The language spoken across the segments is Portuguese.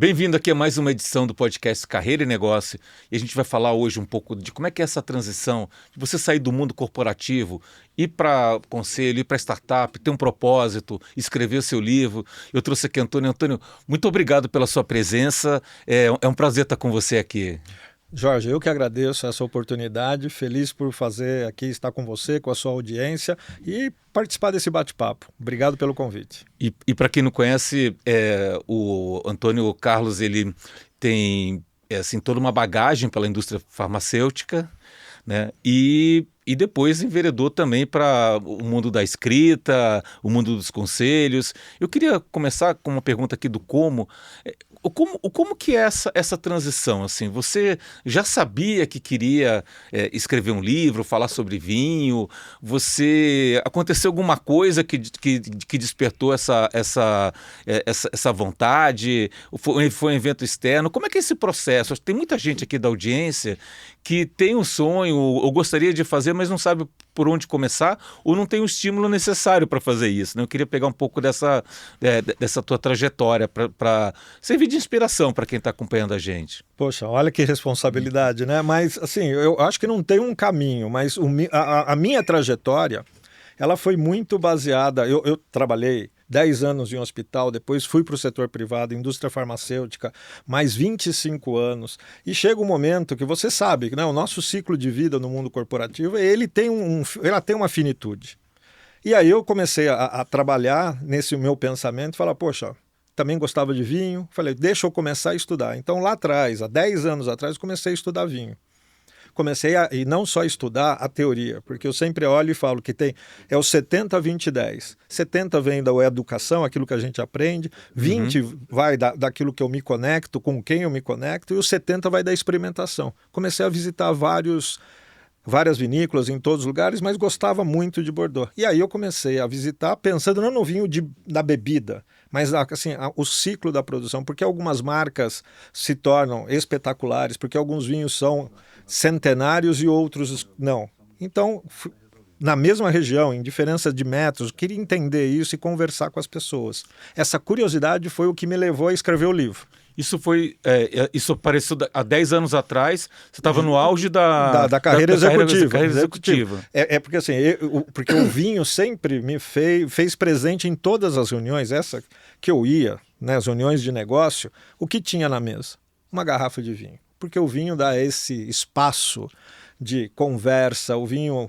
Bem-vindo aqui a mais uma edição do podcast Carreira e Negócio. E a gente vai falar hoje um pouco de como é que é essa transição, de você sair do mundo corporativo, ir para conselho, ir para startup, ter um propósito, escrever o seu livro. Eu trouxe aqui Antônio. Antônio, muito obrigado pela sua presença. É um prazer estar com você aqui. Jorge, eu que agradeço essa oportunidade, feliz por fazer aqui, estar com você, com a sua audiência e participar desse bate-papo. Obrigado pelo convite. E para quem não conhece, o Antônio Carlos, ele tem assim, toda uma bagagem pela indústria farmacêutica, né? E depois enveredou também para o mundo da escrita, o mundo dos conselhos. Eu queria começar com uma pergunta aqui do como. Como que é essa transição? Assim, você já sabia que queria escrever um livro, falar sobre vinho? Aconteceu alguma coisa que despertou essa vontade? Foi um evento externo? Como é que é esse processo? Tem muita gente aqui da audiência que tem um sonho ou gostaria de fazer, mas não sabe por onde começar ou não tem o estímulo necessário para fazer isso, né? Eu queria pegar um pouco dessa tua trajetória para servir de inspiração para quem está acompanhando a gente. Poxa, olha que responsabilidade, né? Mas, assim, eu acho que não tem um caminho, mas a minha trajetória, ela foi muito baseada. Eu trabalhei 10 anos em um hospital, depois fui para o setor privado, indústria farmacêutica, mais 25 anos. E chega um momento que você sabe, né, o nosso ciclo de vida no mundo corporativo, ele tem uma finitude. E aí eu comecei a trabalhar nesse meu pensamento e falar, poxa, também gostava de vinho, falei, deixa eu começar a estudar. Então lá atrás, há 10 anos atrás, comecei a estudar vinho. E não só estudar a teoria, porque eu sempre olho e falo que é o 70, 20, 10. 70 vem da educação, aquilo que a gente aprende, 20 vai daquilo que eu me conecto, com quem eu me conecto, e o 70 vai da experimentação. Comecei a visitar várias vinícolas em todos os lugares, mas gostava muito de Bordeaux. E aí eu comecei a visitar pensando não no vinho da bebida, mas assim, o ciclo da produção, porque algumas marcas se tornam espetaculares, porque alguns vinhos são centenários e outros não. Então, na mesma região, em diferença de metros, queria entender isso e conversar com as pessoas. Essa curiosidade foi o que me levou a escrever o livro. Isso apareceu há 10 anos atrás, você estava no auge da carreira executiva. Carreira executiva. Porque assim, porque o vinho sempre me fez presente em todas as reuniões, essa que eu ia, né, as reuniões de negócio, o que tinha na mesa? Uma garrafa de vinho. Porque o vinho dá esse espaço de conversa, o vinho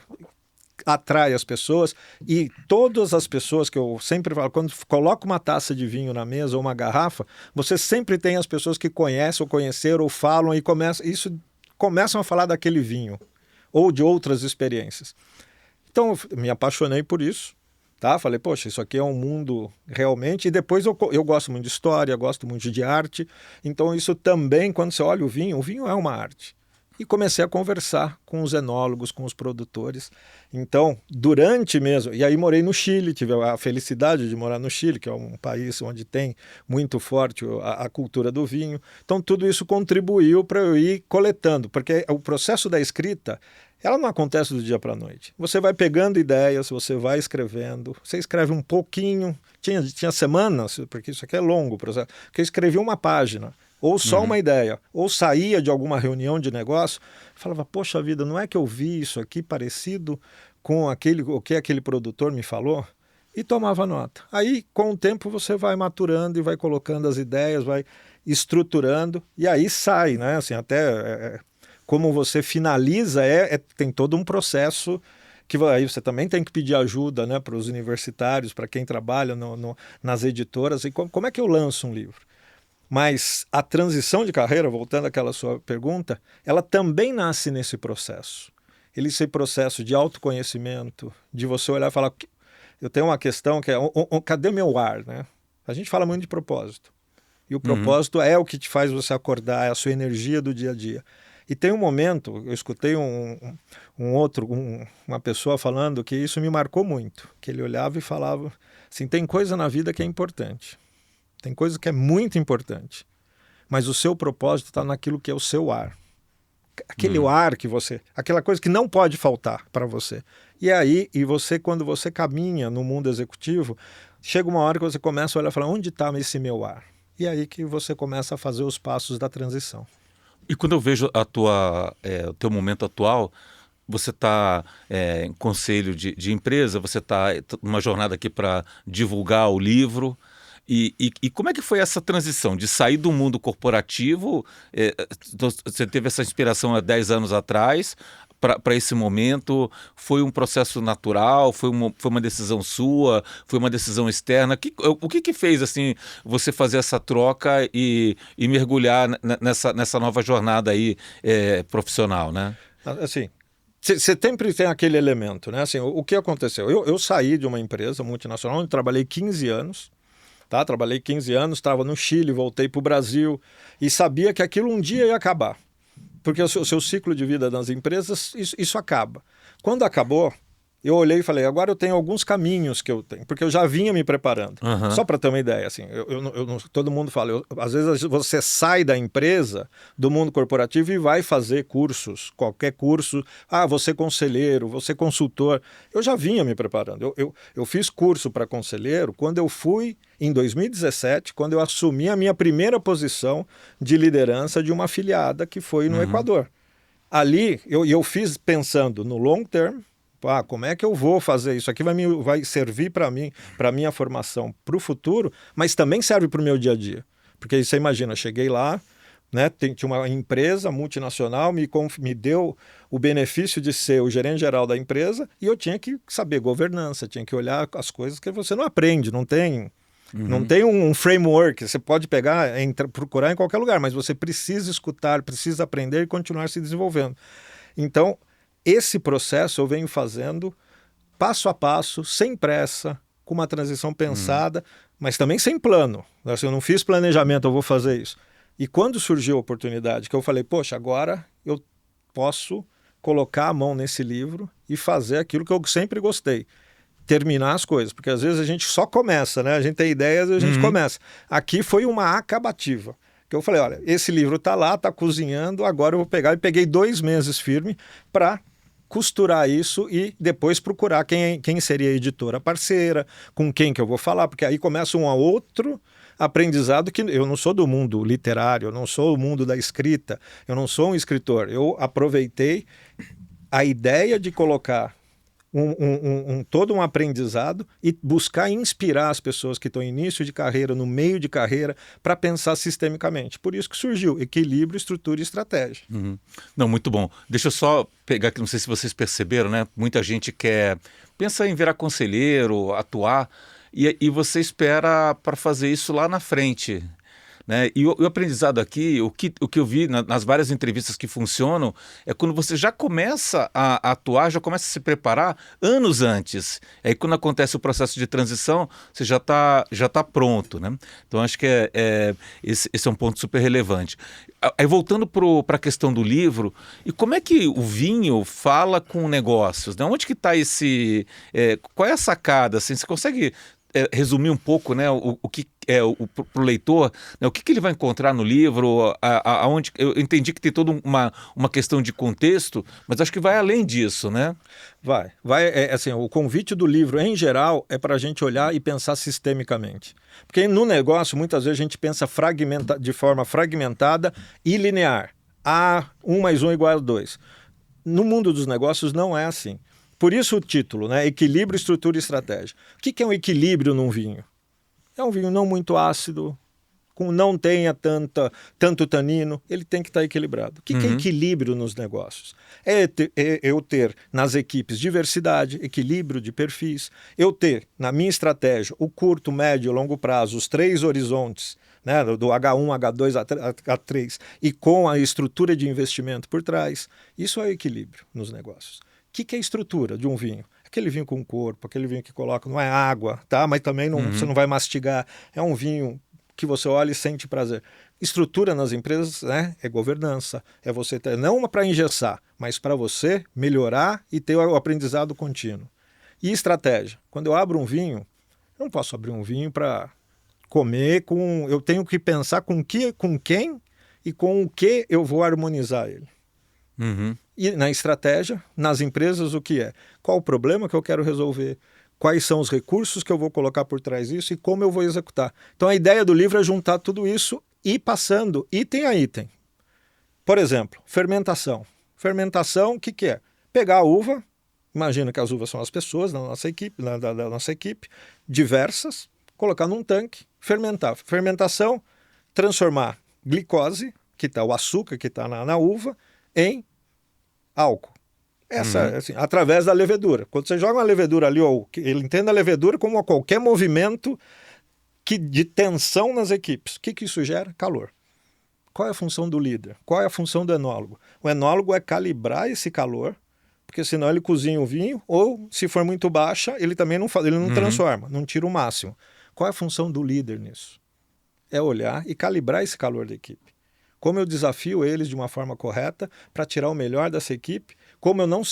atrai as pessoas e todas as pessoas que eu sempre falo, quando coloca uma taça de vinho na mesa ou uma garrafa, você sempre tem as pessoas que conhecem ou conheceram ou falam e começam a falar daquele vinho ou de outras experiências. Então eu me apaixonei por isso, tá? Falei, poxa, isso aqui é um mundo realmente, e depois eu gosto muito de história, gosto muito de arte, então isso também, quando você olha o vinho é uma arte. E comecei a conversar com os enólogos, com os produtores. Então, durante mesmo... E aí morei no Chile, tive a felicidade de morar no Chile, que é um país onde tem muito forte a cultura do vinho. Então, tudo isso contribuiu para eu ir coletando, porque o processo da escrita, ela não acontece do dia para a noite. Você vai pegando ideias, você vai escrevendo, você escreve um pouquinho. Tinha semanas, porque isso aqui é longo o processo, que eu escrevi uma página, ou só uma ideia, ou saía de alguma reunião de negócio, falava, poxa vida, não é que eu vi isso aqui parecido com o que aquele produtor me falou? E tomava nota. Aí, com o tempo, você vai maturando e vai colocando as ideias, vai estruturando, e aí sai, né? Assim, até como você finaliza, tem todo um processo que aí você também tem que pedir ajuda, né, para os universitários, para quem trabalha nas editoras, e como é que eu lanço um livro? Mas a transição de carreira, voltando àquela sua pergunta, ela também nasce nesse processo. Esse processo de autoconhecimento, de você olhar e falar, eu tenho uma questão que é, cadê meu ar? Né? A gente fala muito de propósito. E o propósito é o que te faz você acordar, é a sua energia do dia a dia. E tem um momento, eu escutei uma pessoa falando que isso me marcou muito, que ele olhava e falava assim, tem coisa na vida que é importante. Tem coisa que é muito importante, mas o seu propósito está naquilo que é o seu ar. Aquele ar que aquela coisa que não pode faltar para você. E aí, quando você caminha no mundo executivo, chega uma hora que você começa a olhar e falar, onde está esse meu ar? E aí que você começa a fazer os passos da transição. E quando eu vejo o teu momento atual, você está em conselho de empresa, você está numa jornada aqui para divulgar o livro. E como é que foi essa transição de sair do mundo corporativo? Você teve essa inspiração há 10 anos atrás para esse momento? Foi um processo natural? Foi uma decisão sua? Foi uma decisão externa? O que fez assim você fazer essa troca e mergulhar nessa nova jornada aí profissional, né? Assim, você sempre tem aquele elemento, né? Assim, o que aconteceu? Eu saí de uma empresa multinacional onde trabalhei 15 anos. Tá? Trabalhei 15 anos, estava no Chile, voltei para o Brasil e sabia que aquilo um dia ia acabar. Porque o seu ciclo de vida das empresas, isso acaba. Quando acabou, eu olhei e falei, agora eu tenho alguns caminhos que eu tenho, porque eu já vinha me preparando. Uhum. Só para ter uma ideia, assim, todo mundo fala, às vezes você sai da empresa, do mundo corporativo e vai fazer cursos, qualquer curso, você é conselheiro, você é consultor. Eu já vinha me preparando. Eu fiz curso para conselheiro quando eu fui, em 2017, quando eu assumi a minha primeira posição de liderança de uma afiliada que foi no Equador. Ali, eu fiz pensando no long term. Como é que eu vou fazer isso? Aqui vai servir para mim, para a minha formação, para o futuro, mas também serve para o meu dia a dia. Porque você imagina, cheguei lá, né, tinha uma empresa multinacional, me deu o benefício de ser o gerente geral da empresa e eu tinha que saber governança, tinha que olhar as coisas que você não aprende, não tem um framework, você pode pegar, procurar em qualquer lugar, mas você precisa escutar, precisa aprender e continuar se desenvolvendo. Então, esse processo eu venho fazendo passo a passo, sem pressa, com uma transição pensada, mas também sem plano. Eu não fiz planejamento, eu vou fazer isso. E quando surgiu a oportunidade, que eu falei, poxa, agora eu posso colocar a mão nesse livro e fazer aquilo que eu sempre gostei. Terminar as coisas, porque às vezes a gente só começa, né? A gente tem ideias e a gente começa. Aqui foi uma acabativa. Que eu falei, olha, esse livro está lá, está cozinhando, agora eu vou pegar. E peguei 2 meses firme para costurar isso e depois procurar quem seria a editora parceira, com quem que eu vou falar, porque aí começa um a outro aprendizado que eu não sou do mundo literário, eu não sou do mundo da escrita, eu não sou um escritor. Eu aproveitei a ideia de colocar todo um aprendizado e buscar inspirar as pessoas que estão em início de carreira, no meio de carreira, para pensar sistemicamente. Por isso que surgiu equilíbrio, estrutura e estratégia. Não, muito bom. Deixa eu só pegar aqui, não sei se vocês perceberam, né? Muita gente pensa em virar conselheiro, atuar, e você espera para fazer isso lá na frente. Né? E o aprendizado aqui, o que eu vi nas várias entrevistas que funcionam, é quando você já começa a atuar, já começa a se preparar anos antes. Aí quando acontece o processo de transição, você já tá pronto. Né? Então acho que esse é um ponto super relevante. Aí voltando para a questão do livro, e como é que o vinho fala com negócios? Né? Onde que está qual é a sacada? Assim, você consegue resumir um pouco, né, o que é para o leitor, né, o que ele vai encontrar no livro, aonde eu entendi que tem toda uma questão de contexto, mas acho que vai além disso, né? Vai, assim, o convite do livro, em geral, é para a gente olhar e pensar sistemicamente. Porque no negócio, muitas vezes a gente pensa de forma fragmentada e linear. 1 mais 1 igual a 2. No mundo dos negócios não é assim. Por isso o título, né? Equilíbrio, estrutura e estratégia. O que é um equilíbrio num vinho? É um vinho não muito ácido, não tenha tanto tanino, ele tem que estar equilibrado. O que é equilíbrio nos negócios? Eu ter nas equipes diversidade, equilíbrio de perfis, eu ter na minha estratégia o curto, médio e longo prazo, os 3 horizontes, né, do H1, H2, H3, e com a estrutura de investimento por trás. Isso é o equilíbrio nos negócios. O que é a estrutura de um vinho? Aquele vinho com corpo, aquele vinho que coloca, não é água, tá? Mas também você não vai mastigar. É um vinho que você olha e sente prazer. Estrutura nas empresas, né, é governança. É você ter, não para engessar, mas para você melhorar e ter o aprendizado contínuo. E estratégia. Quando eu abro um vinho, eu não posso abrir um vinho para comer eu tenho que pensar com quem e com o que eu vou harmonizar ele. E na estratégia, nas empresas, o que é? Qual o problema que eu quero resolver? quais são os recursos que eu vou colocar por trás disso e como eu vou executar. Então a ideia do livro é juntar tudo isso e passando item a item. Por exemplo, fermentação. Fermentação, o que é? Pegar a uva, imagina que as uvas são as pessoas da nossa equipe, diversas, colocar num tanque, fermentar. Fermentação, transformar glicose, que está o açúcar que está na uva, em álcool. Assim, através da levedura. Quando você joga uma levedura ali, ele entende a levedura como qualquer movimento de tensão nas equipes. O que isso gera? Calor. Qual é a função do líder? Qual é a função do enólogo? O enólogo é calibrar esse calor, porque senão ele cozinha o vinho, ou se for muito baixa, ele também não transforma, não tira o máximo. Qual é a função do líder nisso? É olhar e calibrar esse calor da equipe. Como eu desafio eles de uma forma correta para tirar o melhor dessa equipe, como eu não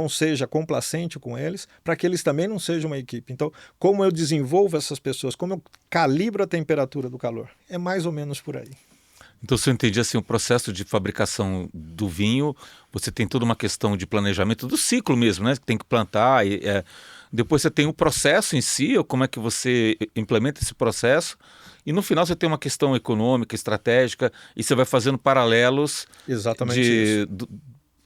seja complacente com eles, para que eles também não sejam uma equipe. Então, como eu desenvolvo essas pessoas, como eu calibro a temperatura do calor. É mais ou menos por aí. Então, se eu entendi assim, o processo de fabricação do vinho, você tem toda uma questão de planejamento do ciclo mesmo, né? Tem que plantar, depois você tem o processo em si, como é que você implementa esse processo, e no final você tem uma questão econômica, estratégica, e você vai fazendo paralelos. Exatamente isso.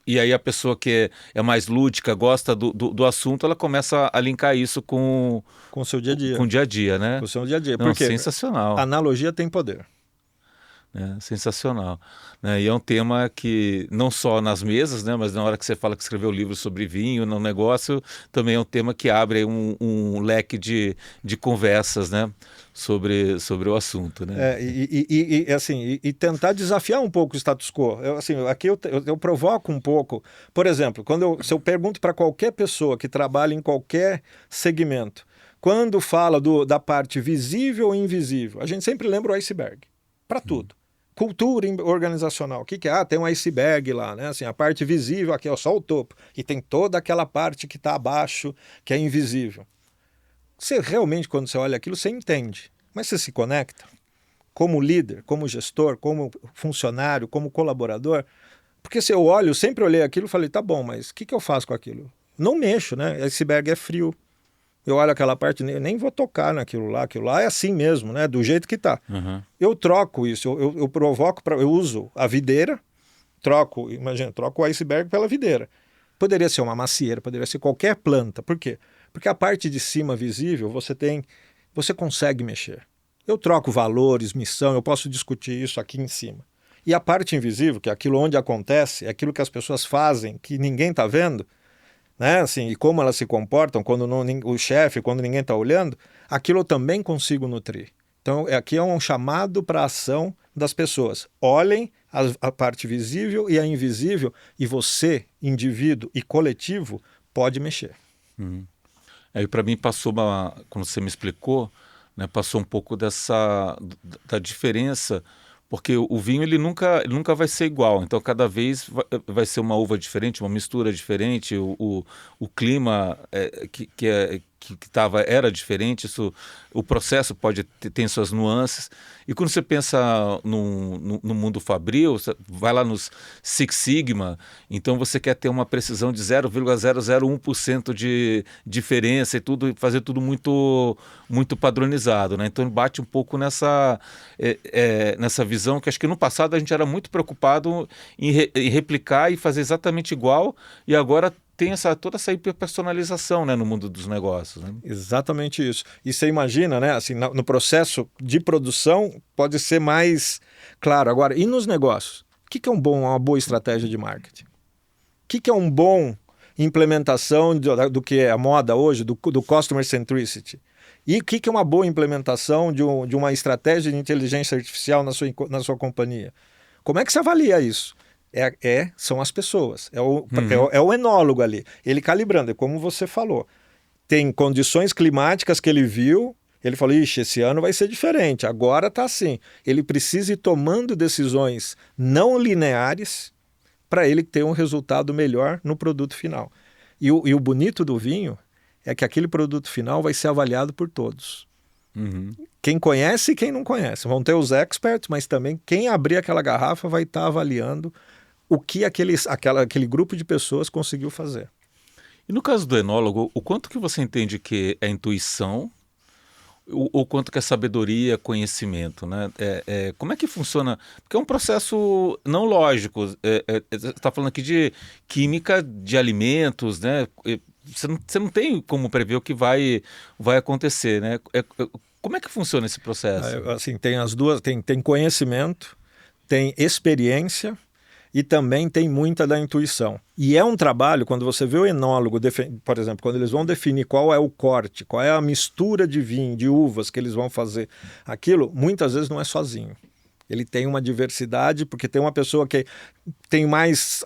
E aí a pessoa que é mais lúdica, gosta do assunto, ela começa a linkar isso com o seu dia a dia. Com o dia a dia, né? Com o seu dia a dia. Não, porque sensacional. A analogia tem poder. Sensacional. E é um tema que não só nas mesas, né, mas na hora que você fala que escreveu livro sobre vinho, no negócio, também é um tema que abre um leque de conversas, né, sobre o assunto. Né? E tentar desafiar um pouco o status quo. Aqui eu provoco um pouco. Por exemplo, se eu pergunto para qualquer pessoa que trabalha em qualquer segmento, quando fala da parte visível ou invisível, a gente sempre lembra o iceberg, para tudo. Cultura organizacional, o que é? Tem um iceberg lá, né? Assim, a parte visível aqui é só o topo, e tem toda aquela parte que está abaixo, que é invisível. Você realmente, quando você olha aquilo, você entende, mas você se conecta como líder, como gestor, como funcionário, como colaborador, porque se eu olho, eu sempre olhei aquilo e falei, tá bom, mas o que eu faço com aquilo? Não mexo, né? Iceberg é frio. Eu olho aquela parte, nem vou tocar naquilo lá é assim mesmo, né? Do jeito que tá. Eu troco isso, eu provoco, eu uso a videira, troco o iceberg pela videira. Poderia ser uma macieira, poderia ser qualquer planta. Por quê? Porque a parte de cima visível, você consegue mexer. Eu troco valores, missão, eu posso discutir isso aqui em cima. E a parte invisível, que é aquilo onde acontece, é aquilo que as pessoas fazem, que ninguém tá vendo, né? Assim, e como elas se comportam quando o chefe, quando ninguém está olhando, aquilo eu também consigo nutrir. Então, aqui é um chamado para a ação das pessoas. Olhem a parte visível e a invisível, e você, indivíduo e coletivo, pode mexer. Aí, para mim, quando você me explicou, né, passou um pouco da diferença, porque o vinho ele nunca vai ser igual, então cada vez vai ser uma uva diferente, uma mistura diferente, o clima era diferente, o processo tem suas nuances. E quando você pensa no mundo fabril, você vai lá nos Six Sigma, então você quer ter uma precisão de 0,001% de diferença e tudo, fazer tudo muito, muito padronizado, né? Então bate um pouco nessa visão que acho que no passado a gente era muito preocupado em replicar e fazer exatamente igual, e agora tem toda essa hiperpersonalização, né, no mundo dos negócios. Né? Exatamente isso. E você imagina, né, assim, no processo de produção pode ser mais claro. Agora, e nos negócios? O que é uma boa estratégia de marketing? O que é uma boa implementação do que é a moda hoje, do customer centricity? E o que é uma boa implementação de uma estratégia de inteligência artificial na sua companhia? Como é que você avalia isso? São as pessoas, é o enólogo ali, ele calibrando, é como você falou. Tem condições climáticas que ele viu, ele falou, ixi, esse ano vai ser diferente, agora está assim. Ele precisa ir tomando decisões não lineares para ele ter um resultado melhor no produto final. E o bonito do vinho é que aquele produto final vai ser avaliado por todos. Quem conhece e quem não conhece. Vão ter os experts, mas também quem abrir aquela garrafa vai estar avaliando o que aquele grupo de pessoas conseguiu fazer. E no caso do enólogo, o quanto que você entende que é intuição, o quanto que é sabedoria, conhecimento, né? Como é que funciona? Porque é um processo não lógico. Você está falando aqui de química de alimentos, né? Você não tem como prever o que vai acontecer, né? Como é que funciona esse processo? Assim, tem as duas, tem conhecimento, tem experiência e também tem muita da intuição. E é um trabalho, quando você vê o enólogo, por exemplo, quando eles vão definir qual é o corte, qual é a mistura de vinho, de uvas que eles vão fazer, aquilo muitas vezes não é sozinho. Ele tem uma diversidade, porque tem uma pessoa que tem mais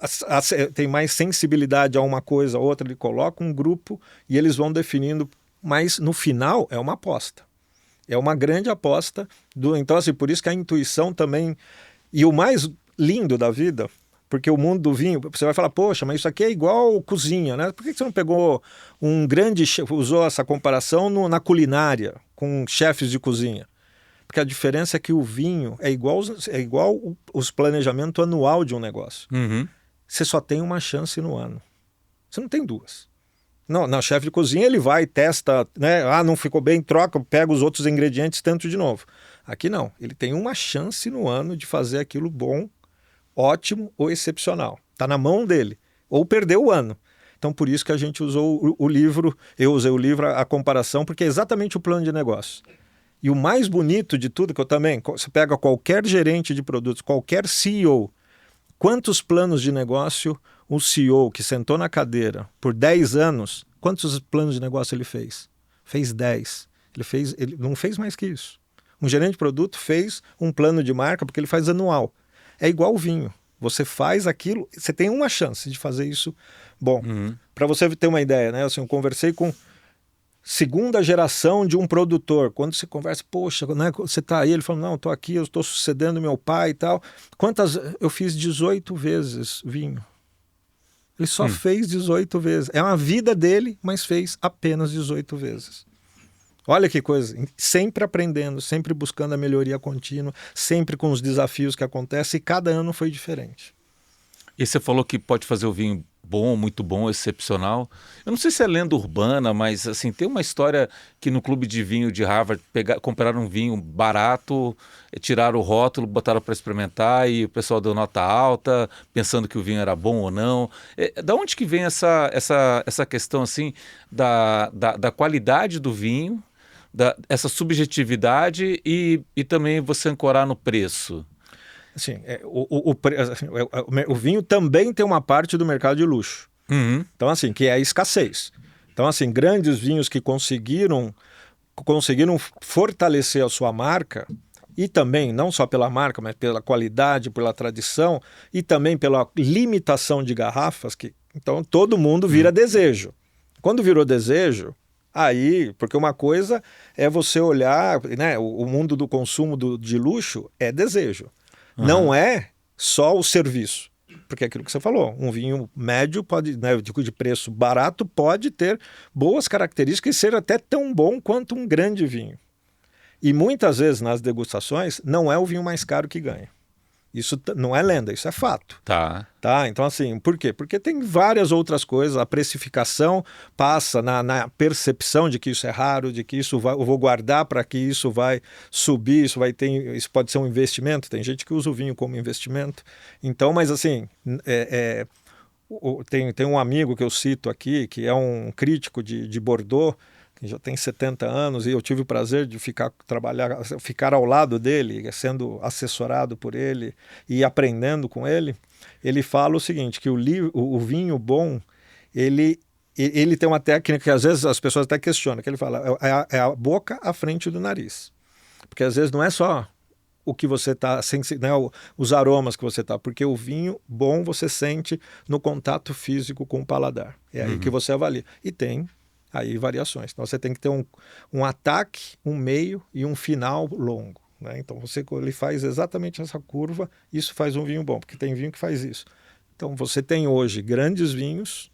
sensibilidade a uma coisa, a outra, ele coloca um grupo e eles vão definindo, mas no final é uma aposta. É uma grande aposta. Então, assim, por isso que a intuição também... E o mais lindo da vida, porque o mundo do vinho, você vai falar, poxa, mas isso aqui é igual cozinha, né? Por que você não pegou um grande... usou essa comparação na culinária, com chefes de cozinha? Porque a diferença é que o vinho é igual os planejamento anual de um negócio. Uhum. Você só tem uma chance no ano. Você não tem duas. Não, na chefe de cozinha ele vai, testa, né? Ah, não ficou bem, troca, pega os outros ingredientes, tenta de novo. Aqui não, ele tem uma chance no ano de fazer aquilo bom, ótimo ou excepcional. Está na mão dele. Ou perdeu o ano. Então por isso que a gente usou o livro, eu usei o livro, a comparação, porque é exatamente o plano de negócio. E o mais bonito de tudo, que eu também, você pega qualquer gerente de produtos, qualquer CEO, quantos planos de negócio o CEO que sentou na cadeira por 10 anos, quantos planos de negócio ele fez? Fez 10. Ele não fez mais que isso. Um gerente de produto fez um plano de marca porque ele faz anual. É igual o vinho. Você faz aquilo, você tem uma chance de fazer isso bom. Para você ter uma ideia, né? Assim, eu conversei com segunda geração de um produtor. Quando você conversa, poxa, né, você está aí? Ele falou, não, estou aqui, eu estou sucedendo meu pai e tal. Eu fiz 18 vezes vinho. Ele só fez 18 vezes. É uma vida dele, mas fez apenas 18 vezes. Olha que coisa. Sempre aprendendo, sempre buscando a melhoria contínua, sempre com os desafios que acontecem, e cada ano foi diferente. E você falou que pode fazer o vinho bom, muito bom, excepcional. Eu não sei se é lenda urbana, mas assim, tem uma história que no clube de vinho de Harvard compraram um vinho barato, tiraram o rótulo, botaram para experimentar e o pessoal deu nota alta, pensando que o vinho era bom ou não. Da onde que vem essa questão assim da qualidade do vinho, essa subjetividade e também você ancorar no preço? Assim, o vinho também tem uma parte do mercado de luxo. Uhum. Então, assim, que é a escassez. Então, assim, grandes vinhos que conseguiram fortalecer a sua marca, e também, não só pela marca, mas pela qualidade, pela tradição, e também pela limitação de garrafas, então todo mundo vira desejo. Quando virou desejo, aí, porque uma coisa é você olhar, né, o mundo do consumo de luxo é desejo. Não é só o serviço. Porque é aquilo que você falou, um vinho médio pode, né, de preço barato, pode ter boas características e ser até tão bom quanto um grande vinho. E muitas vezes nas degustações não é o vinho mais caro que ganha. Isso não é lenda, isso é fato. Tá. Então, assim, por quê? Porque tem várias outras coisas. A precificação passa na percepção de que isso é raro, de que eu vou guardar para que isso vai subir, isso pode ser um investimento. Tem gente que usa o vinho como investimento. Então, mas assim, tem um amigo que eu cito aqui, que é um crítico de Bordeaux, que já tem 70 anos, e eu tive o prazer de ficar ao lado dele, sendo assessorado por ele e aprendendo com ele. Ele fala o seguinte, que o vinho bom, ele tem uma técnica que às vezes as pessoas até questionam, que ele fala, é a boca à frente do nariz. Porque às vezes não é só o que você está, né, os aromas que você está, porque o vinho bom você sente no contato físico com o paladar. É aí que você avalia. E tem aí variações. Então você tem que ter um ataque, um meio e um final longo. Né? Então ele faz exatamente essa curva, isso faz um vinho bom, porque tem vinho que faz isso. Então você tem hoje grandes vinhos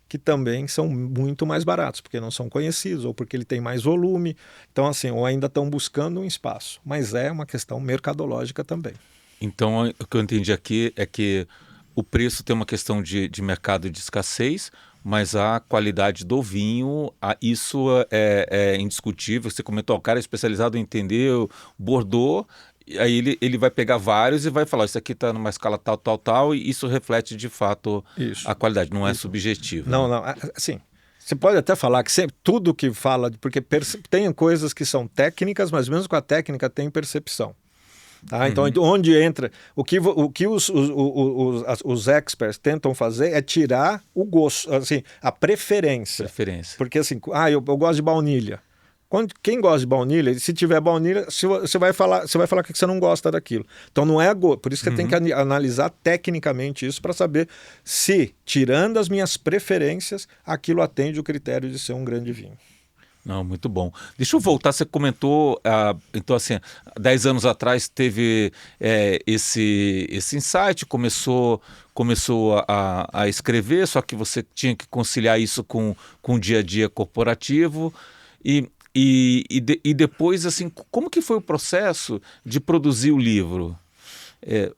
que também são muito mais baratos, porque não são conhecidos, ou porque ele tem mais volume. Então assim, ou ainda estão buscando um espaço. Mas é uma questão mercadológica também. Então o que eu entendi aqui é que o preço tem uma questão de mercado de escassez, mas a qualidade do vinho, isso é indiscutível. Você comentou, o cara é especializado em entender o Bordeaux, e aí ele vai pegar vários e vai falar, isso aqui está numa escala tal, tal, tal, e isso reflete de fato Isso. a qualidade, não é subjetivo. Não, não. Assim, você pode até falar que sempre, tudo que fala, porque tem coisas que são técnicas, mas mesmo com a técnica tem percepção. Tá? Então, onde entra, o que os experts tentam fazer é tirar o gosto, assim, a preferência. Porque assim, eu gosto de baunilha. Quem gosta de baunilha, se tiver baunilha, você vai falar que você não gosta daquilo. Então não é gosto. Por isso que você tem que analisar tecnicamente isso para saber se, tirando as minhas preferências, aquilo atende o critério de ser um grande vinho. Não, muito bom. Deixa eu voltar, você comentou, então assim, 10 anos atrás teve esse insight, começou a escrever, só que você tinha que conciliar isso com o dia a dia corporativo e depois, assim, como que foi o processo de produzir o livro?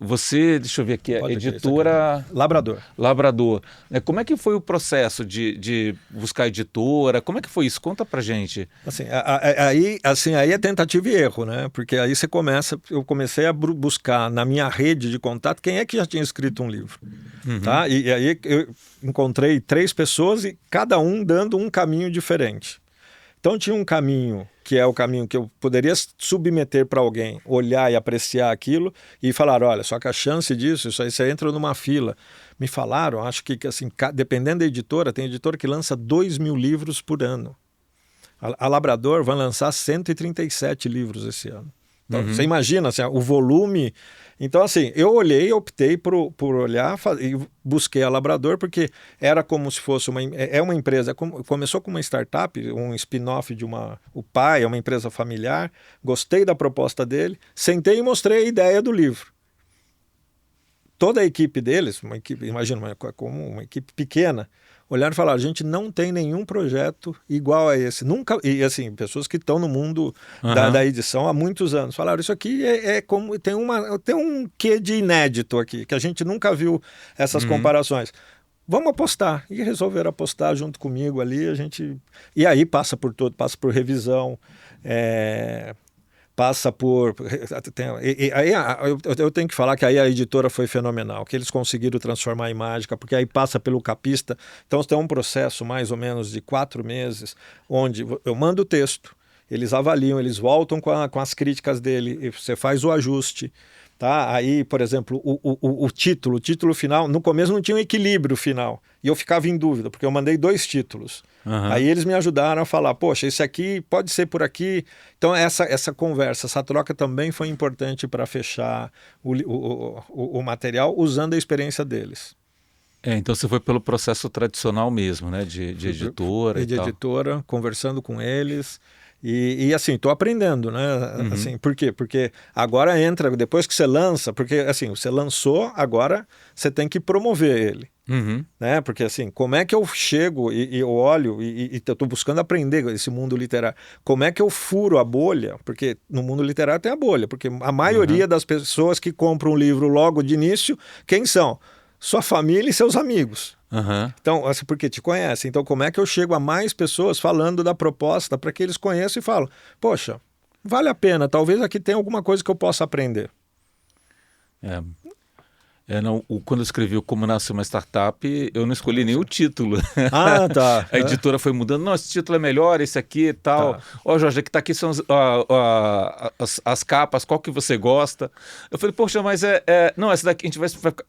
Você, deixa eu ver aqui, a editora... Labrador. Como é que foi o processo de buscar editora? Como é que foi isso? Conta pra gente. Aí é tentativa e erro, né? Porque aí eu comecei a buscar na minha rede de contato quem é que já tinha escrito um livro. Tá? E aí eu encontrei 3 pessoas e cada um dando um caminho diferente. Então tinha um caminho que é o caminho que eu poderia submeter para alguém, olhar e apreciar aquilo e falar, olha, só que a chance disso, isso aí você entra numa fila. Me falaram, acho que assim, dependendo da editora, tem editora que lança 2.000 livros por ano. A Labrador vai lançar 137 livros esse ano. Então, você imagina assim, o volume. Então, assim, eu optei por olhar e busquei a Labrador, porque era como se fosse uma empresa. Começou com uma startup, um spin-off o pai é uma empresa familiar. Gostei da proposta dele, sentei e mostrei a ideia do livro. Toda a equipe deles, imagina, como uma equipe pequena, olharam e falaram, a gente não tem nenhum projeto igual a esse. Nunca, e assim, pessoas que estão no mundo da edição há muitos anos. Falaram, isso aqui como tem um quê de inédito aqui, que a gente nunca viu essas comparações. Vamos apostar. E resolveram apostar junto comigo ali. E aí passa por revisão, passa por... Eu tenho que falar que aí a editora foi fenomenal, que eles conseguiram transformar em mágica, porque aí passa pelo capista. Então tem um processo mais ou menos de 4 meses, onde eu mando o texto, eles avaliam, eles voltam com as críticas dele, e você faz o ajuste. Tá? Aí, por exemplo, o título final, no começo não tinha um equilíbrio final, e eu ficava em dúvida, porque eu mandei 2 títulos. Aí eles me ajudaram a falar, poxa, esse aqui pode ser por aqui. Então essa conversa, essa troca também foi importante para fechar o material usando a experiência deles. Então você foi pelo processo tradicional mesmo, né? De editora de editora, conversando com eles. E assim, estou aprendendo, né? Assim, por quê? Porque agora entra, depois que você lança, porque assim, você lançou, agora você tem que promover ele. Né? Porque assim, como é que eu chego e eu olho e estou buscando aprender esse mundo literário? Como é que eu furo a bolha? Porque no mundo literário tem a bolha, porque a maioria das pessoas que compram um livro logo de início, quem são? Sua família e seus amigos. Então, assim, porque te conhecem. Então, como é que eu chego a mais pessoas falando da proposta para que eles conheçam e falam, poxa, vale a pena, talvez aqui tenha alguma coisa que eu possa aprender. Quando eu escrevi o Como Nasce uma Startup, eu não escolhi nem o título. Tá. A editora foi mudando. Não, esse título é melhor, esse aqui e tal. Ó, Jorge, aqui tá aqui são as capas, qual que você gosta? Eu falei, poxa, mas não, essa daqui a gente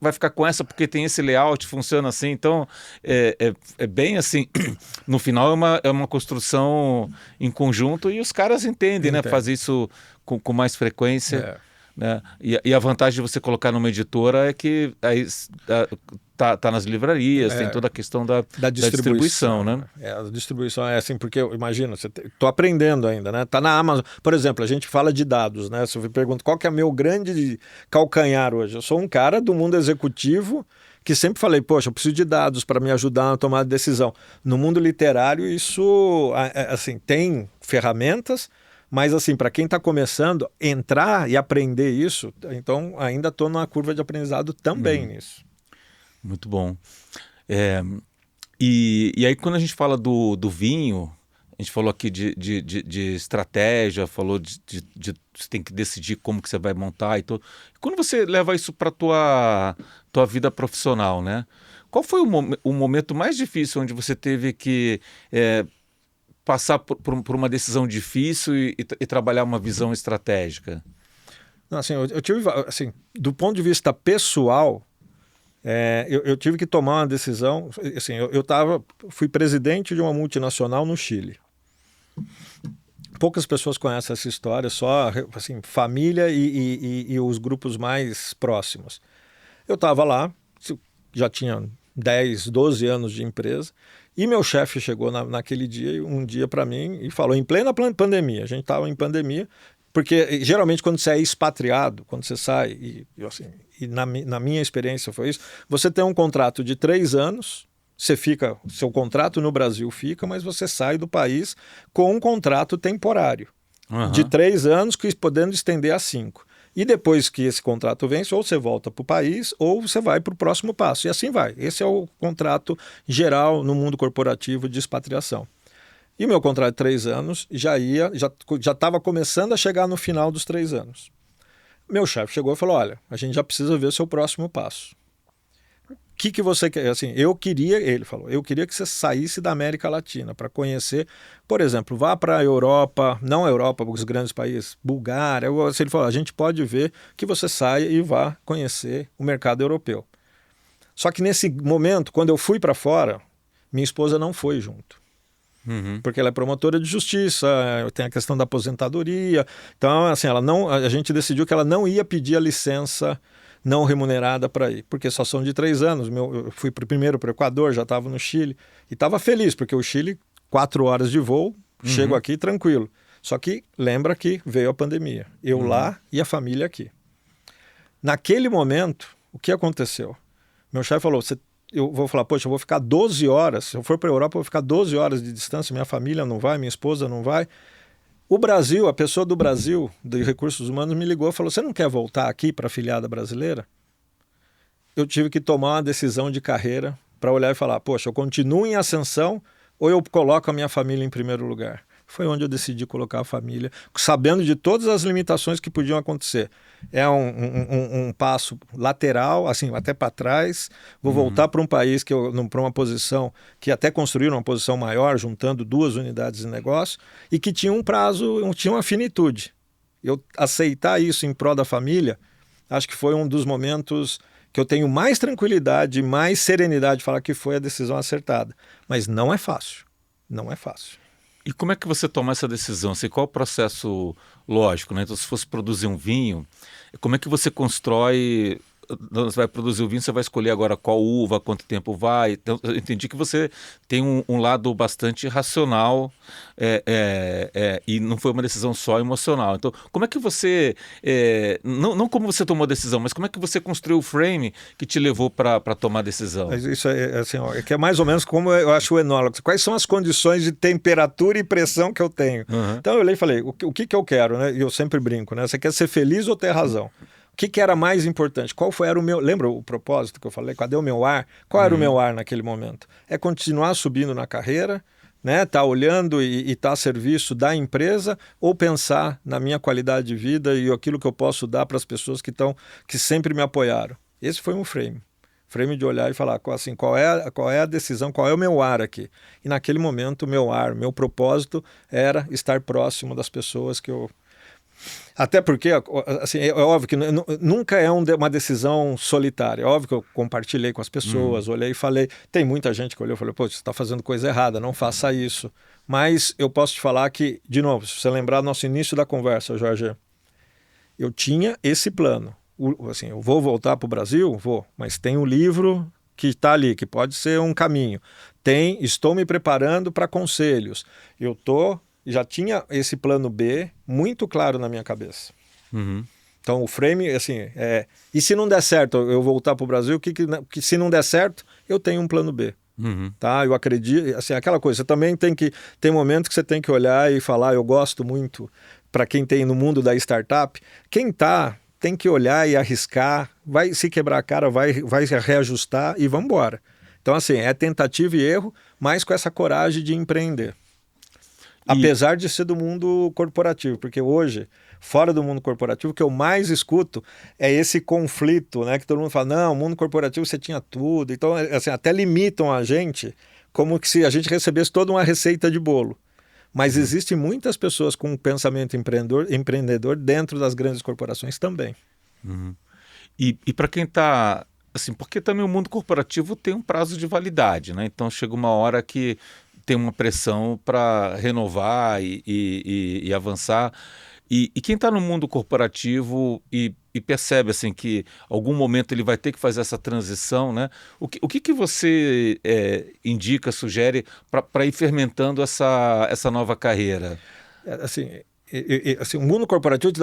vai ficar com essa porque tem esse layout, funciona assim. Então, é bem assim. No final é uma construção em conjunto e os caras entendem, né? Fazer isso com mais frequência. Né? E a vantagem de você colocar numa editora é que aí tá nas livrarias, tem toda a questão da distribuição, né? A distribuição é assim, porque imagina, tô aprendendo ainda, né? Tá na Amazon, por exemplo, a gente fala de dados, né? Se eu me pergunto qual que é o meu grande calcanhar hoje, eu sou um cara do mundo executivo que sempre falei, poxa, eu preciso de dados para me ajudar a tomar decisão. No mundo literário, isso, assim, tem ferramentas. Mas assim, para quem está começando, entrar e aprender isso, então ainda estou numa curva de aprendizado também nisso. Muito bom. E aí, quando a gente fala do vinho, a gente falou aqui de estratégia, falou de você tem que decidir como que você vai montar e tudo. Quando você leva isso para tua vida profissional, né? Qual foi o momento mais difícil onde você teve que passar por uma decisão difícil e trabalhar uma visão estratégica? Não, assim, eu tive, assim, do ponto de vista pessoal, eu tive que tomar uma decisão. Assim, fui presidente de uma multinacional no Chile. Poucas pessoas conhecem essa história, só assim, família e os grupos mais próximos. Eu estava lá, já tinha 10, 12 anos de empresa, e meu chefe chegou naquele dia, um dia para mim, e falou, em plena pandemia, a gente estava em pandemia, porque geralmente quando você é expatriado, quando você sai, e na minha experiência foi isso, você tem um contrato de 3 anos, seu contrato no Brasil fica, mas você sai do país com um contrato temporário, de 3 anos, podendo estender a 5. E depois que esse contrato vence, ou você volta para o país, ou você vai para o próximo passo. E assim vai. Esse é o contrato geral no mundo corporativo de expatriação. E meu contrato de 3 anos já estava começando a chegar no final dos 3 anos. Meu chefe chegou e falou, olha, a gente já precisa ver o seu próximo passo. O que você quer? Assim, ele falou, eu queria que você saísse da América Latina para conhecer, por exemplo, vá para a Europa, não a Europa, os grandes países, Bulgária. Ele falou, a gente pode ver que você saia e vá conhecer o mercado europeu. Só que nesse momento, quando eu fui para fora, minha esposa não foi junto. Porque ela é promotora de justiça, tem a questão da aposentadoria. Então, assim, a gente decidiu que ela não ia pedir a licença não remunerada para ir, porque só são de 3 anos. Eu fui primeiro para o Equador, já estava no Chile, e estava feliz, porque o Chile, 4 horas de voo, chego aqui tranquilo. Só que lembra que veio a pandemia. Eu lá e a família aqui. Naquele momento, o que aconteceu? Meu chefe falou, eu vou falar, poxa, eu vou ficar 12 horas, se eu for para a Europa, eu vou ficar 12 horas de distância, minha família não vai, minha esposa não vai. O Brasil, a pessoa do Brasil, de Recursos Humanos, me ligou e falou, você não quer voltar aqui para a afiliada brasileira? Eu tive que tomar uma decisão de carreira para olhar e falar, poxa, eu continuo em ascensão ou eu coloco a minha família em primeiro lugar? Foi onde eu decidi colocar a família, sabendo de todas as limitações que podiam acontecer. É um passo lateral, assim, até para trás. Vou voltar para um país, para uma posição que até construíram uma posição maior, juntando 2 unidades de negócio, e que tinha um prazo, tinha uma finitude. Eu aceitar isso em prol da família, acho que foi um dos momentos que eu tenho mais tranquilidade, mais serenidade de falar que foi a decisão acertada. Mas não é fácil, não é fácil. E como é que você toma essa decisão? Assim, qual é o processo lógico, né? Então, se fosse produzir um vinho, como é que você constrói? Você vai produzir o vinho, você vai escolher agora qual uva, quanto tempo vai. Então, eu entendi que você tem um lado bastante racional e não foi uma decisão só emocional. Então, como é que você, não como você tomou a decisão, mas como é que você construiu o frame que te levou para tomar a decisão? Mas isso assim, que é mais ou menos como eu acho o enólogo. Quais são as condições de temperatura e pressão que eu tenho? Então eu olhei e falei, o que eu quero, né? E eu sempre brinco, né? Você quer ser feliz ou ter razão? O que era mais importante? Era o meu... Lembra o propósito que eu falei? Cadê o meu ar? Qual era o meu ar naquele momento? É continuar subindo na carreira, né? Tá olhando e tá a serviço da empresa, ou pensar na minha qualidade de vida e aquilo que eu posso dar para as pessoas que sempre me apoiaram. Esse foi um frame. Frame de olhar e falar assim, qual é a decisão, qual é o meu ar aqui? E naquele momento o meu ar, meu propósito era estar próximo das pessoas que eu... Até porque, assim, é óbvio que nunca é uma decisão solitária. É óbvio que eu compartilhei com as pessoas, olhei e falei. Tem muita gente que olhou e falou, pô, você está fazendo coisa errada, não faça isso. Mas eu posso te falar que, de novo, se você lembrar do nosso início da conversa, Jorge, eu tinha esse plano. Assim, eu vou voltar para o Brasil? Vou, mas tem um livro que está ali, que pode ser um caminho. Estou me preparando para conselhos. Já tinha esse plano B muito claro na minha cabeça. Então o frame, assim, e se não der certo eu voltar para o Brasil, que se não der certo, eu tenho um plano B. Tá? Eu acredito, assim, aquela coisa, você também tem momentos que você tem que olhar e falar, eu gosto muito, para quem tem no mundo da startup, tem que olhar e arriscar, vai se quebrar a cara, vai reajustar e vamos embora. Então, assim, é tentativa e erro, mas com essa coragem de empreender. Apesar de ser do mundo corporativo, porque hoje, fora do mundo corporativo, o que eu mais escuto é esse conflito, né? Que todo mundo fala, não, o mundo corporativo você tinha tudo. Então, assim, até limitam a gente como que se a gente recebesse toda uma receita de bolo. Mas existem muitas pessoas com um pensamento empreendedor dentro das grandes corporações também. Uhum. E para quem está... Assim, porque também o mundo corporativo tem um prazo de validade, né? Então chega uma hora que tem uma pressão para renovar e avançar. E quem está no mundo corporativo e percebe assim, que algum momento ele vai ter que fazer essa transição, né? O que você indica, sugere para ir fermentando essa nova carreira? Assim, o mundo corporativo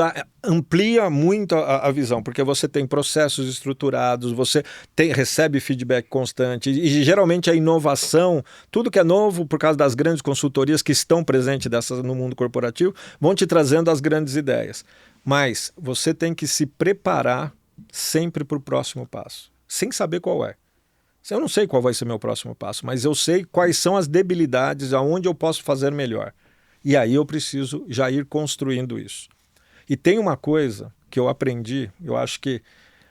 amplia muito a visão, porque você tem processos estruturados, você recebe feedback constante e geralmente a inovação, tudo que é novo por causa das grandes consultorias que estão presentes no mundo corporativo, vão te trazendo as grandes ideias. Mas você tem que se preparar sempre para o próximo passo, sem saber qual é. Eu não sei qual vai ser meu próximo passo, mas eu sei quais são as debilidades, aonde eu posso fazer melhor. E aí eu preciso já ir construindo isso. E tem uma coisa que eu aprendi, eu acho que...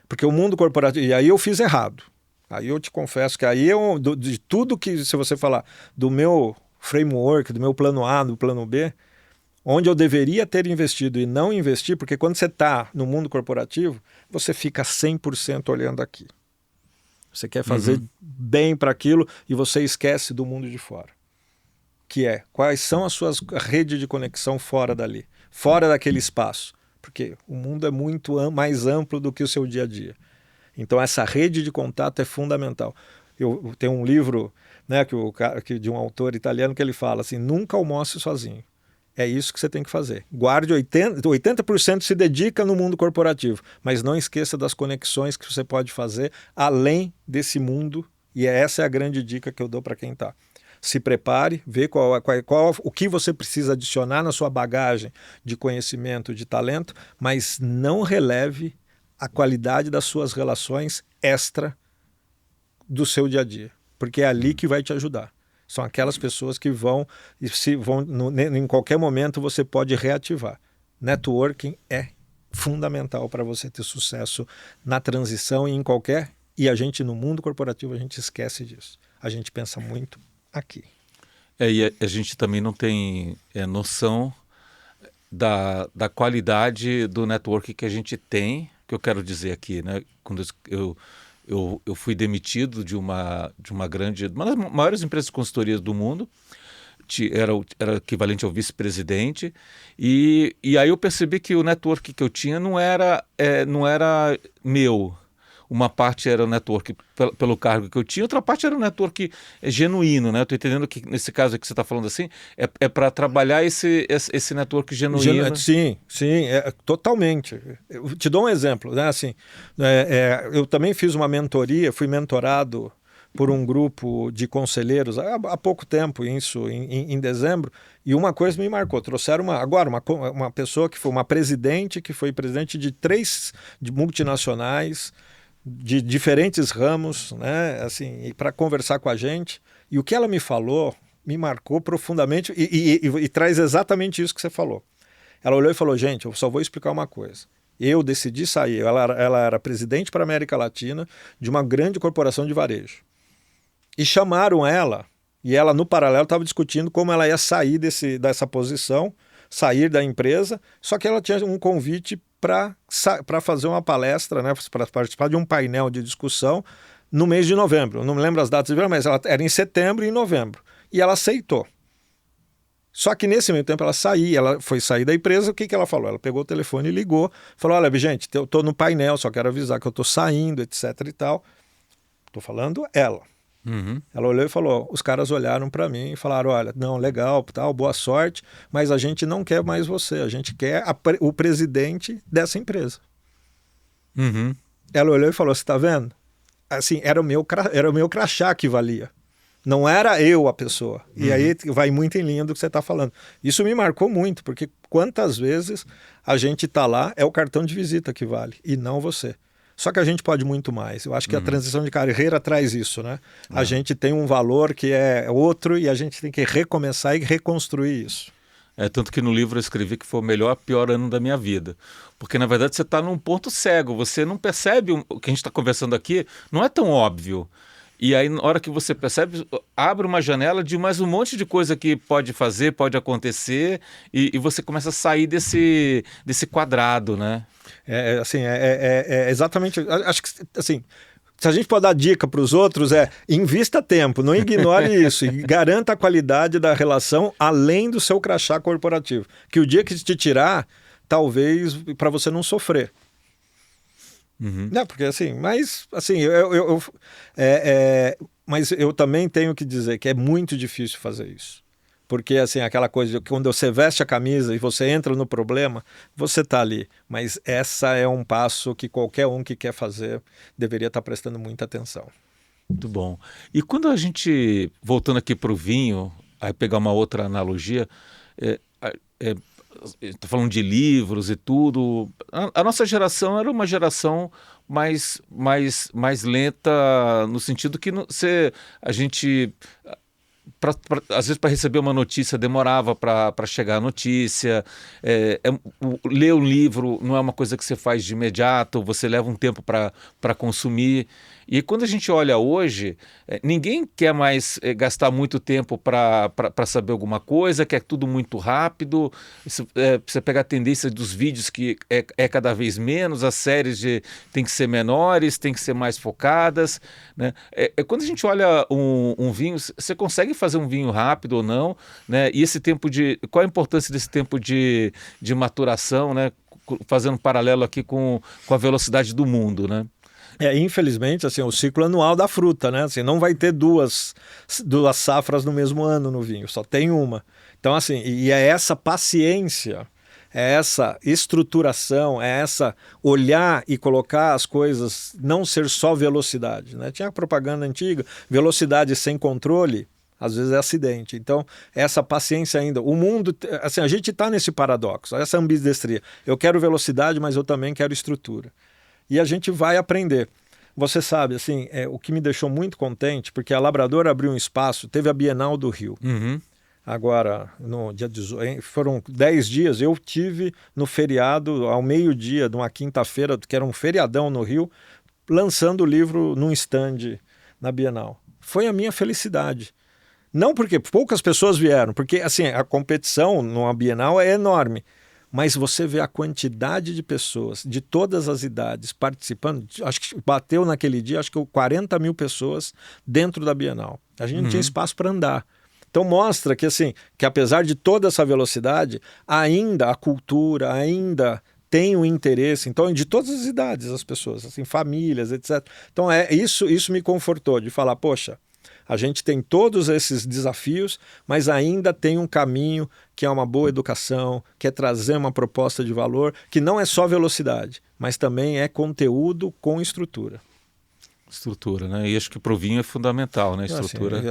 Porque o mundo corporativo... E aí eu fiz errado. Aí eu te confesso que aí de tudo que, se você falar do meu framework, do meu plano A, do plano B, onde eu deveria ter investido e não investir, porque quando você está no mundo corporativo, você fica 100% olhando aqui. Você quer fazer bem para aquilo e você esquece do mundo de fora. Que é, quais são as suas redes de conexão fora dali, fora daquele espaço, porque o mundo é muito mais amplo do que o seu dia a dia. Então essa rede de contato é fundamental. Eu tenho um livro, né, de um autor italiano que ele fala assim, nunca almoce sozinho. É isso que você tem que fazer. Guarde 80% se dedica no mundo corporativo, mas não esqueça das conexões que você pode fazer além desse mundo, e essa é a grande dica que eu dou para quem está. Se prepare, vê o que você precisa adicionar na sua bagagem de conhecimento, de talento, mas não releve a qualidade das suas relações extra do seu dia a dia, porque é ali que vai te ajudar. São aquelas pessoas que em qualquer momento você pode reativar. Networking é fundamental para você ter sucesso na transição e a gente no mundo corporativo a gente esquece disso. A gente pensa muito aqui. E a gente também não tem noção da qualidade do network que a gente tem, que eu quero dizer aqui, né? Quando eu fui demitido de uma das maiores empresas de consultoria do mundo, era equivalente ao vice-presidente, e aí eu percebi que o network que eu tinha não era meu. Uma parte era o network pelo cargo que eu tinha, outra parte era o network genuíno, né? Eu estou entendendo que nesse caso que você está falando assim, é para trabalhar esse network genuíno. Sim, totalmente. Eu te dou um exemplo, né? Assim, eu também fiz uma mentoria, fui mentorado por um grupo de conselheiros há pouco tempo, isso em dezembro, e uma coisa me marcou. Trouxeram uma pessoa que foi uma presidente, que foi presidente de 3 multinacionais, de diferentes ramos, né, assim, para conversar com a gente, e o que ela me falou me marcou profundamente e traz exatamente isso que você falou. Ela olhou e falou, gente, eu só vou explicar uma coisa. Eu decidi sair, ela era presidente para a América Latina de uma grande corporação de varejo. E chamaram ela, e ela no paralelo estava discutindo como ela ia sair dessa posição, sair da empresa, só que ela tinha um convite para fazer uma palestra, né, para participar de um painel de discussão no mês de novembro. Eu não me lembro as datas, mas ela era em setembro e em novembro. E ela aceitou. Só que nesse meio tempo ela foi sair da empresa, o que ela falou? Ela pegou o telefone e ligou, falou, olha, gente, eu estou no painel, só quero avisar que eu estou saindo, etc e tal. Estou falando ela. Ela olhou e falou, os caras olharam para mim e falaram, olha, não, legal, tal, boa sorte, mas a gente não quer mais você, a gente quer o presidente dessa empresa. Ela olhou e falou, você está vendo? Assim, era o meu crachá que valia. Não era eu a pessoa. E aí vai muito em linha do que você está falando. Isso me marcou muito, porque quantas vezes a gente está lá, é o cartão de visita que vale, e não você. Só que a gente pode muito mais. Eu acho que a transição de carreira traz isso, né? A gente tem um valor que é outro e a gente tem que recomeçar e reconstruir isso. Tanto que no livro eu escrevi que foi o melhor, pior ano da minha vida. Porque, na verdade, você está num ponto cego. Você não percebe o que a gente está conversando aqui, não é tão óbvio. E aí, na hora que você percebe, abre uma janela de mais um monte de coisa que pode fazer, pode acontecer, e você começa a sair desse quadrado, né? É exatamente. Acho que, assim, se a gente pode dar dica para os outros, invista tempo, não ignore isso e garanta a qualidade da relação além do seu crachá corporativo. Que o dia que te tirar, talvez para você não sofrer. Não, porque assim, mas assim, mas eu também tenho que dizer que é muito difícil fazer isso. Porque assim, aquela coisa de quando você veste a camisa e você entra no problema, você está ali. Mas essa é um passo que qualquer um que quer fazer deveria estar prestando muita atenção. Muito bom. E quando a gente, voltando aqui para o vinho, aí pegar uma outra analogia, está falando de livros e tudo, a nossa geração era uma geração mais lenta, no sentido que a gente... às vezes para receber uma notícia demorava para chegar a notícia, ler um livro não é uma coisa que você faz de imediato, você leva um tempo para consumir. E quando a gente olha hoje, ninguém quer mais gastar muito tempo para saber alguma coisa, quer tudo muito rápido. Você pega a tendência dos vídeos que é cada vez menos, as séries tem que ser menores, tem que ser mais focadas, né? Quando a gente olha um vinho, você consegue fazer um vinho rápido ou não, né? E esse tempo qual a importância desse tempo de maturação, né? Fazendo um paralelo aqui com a velocidade do mundo, né? Infelizmente, assim, o ciclo anual da fruta, né? Assim, não vai ter duas safras no mesmo ano no vinho, só tem uma. Então, assim, e é essa paciência, é essa estruturação, é essa olhar e colocar as coisas, não ser só velocidade, né? Tinha a propaganda antiga, velocidade sem controle, às vezes é acidente. Então, essa paciência ainda. O mundo, assim, a gente está nesse paradoxo, essa ambidestria. Eu quero velocidade, mas eu também quero estrutura. E a gente vai aprender. Você sabe, assim, o que me deixou muito contente, porque a Labrador abriu um espaço, teve a Bienal do Rio. Agora, no dia 18, foram 10 dias, eu tive no feriado, ao meio-dia, de uma quinta-feira, que era um feriadão no Rio, lançando o livro num stand na Bienal. Foi a minha felicidade. Não porque poucas pessoas vieram, porque assim, a competição numa Bienal é enorme. Mas você vê a quantidade de pessoas de todas as idades participando, acho que bateu naquele dia, acho que 40 mil pessoas dentro da Bienal. A gente não tinha espaço para andar. Então mostra que, assim, que apesar de toda essa velocidade, ainda a cultura, ainda tem o interesse, então, de todas as idades as pessoas, assim, famílias, etc. Então isso me confortou de falar, poxa, a gente tem todos esses desafios, mas ainda tem um caminho que é uma boa educação, que é trazer uma proposta de valor, que não é só velocidade, mas também é conteúdo com estrutura. Estrutura, né? E acho que para o vinho é fundamental, né? Estrutura.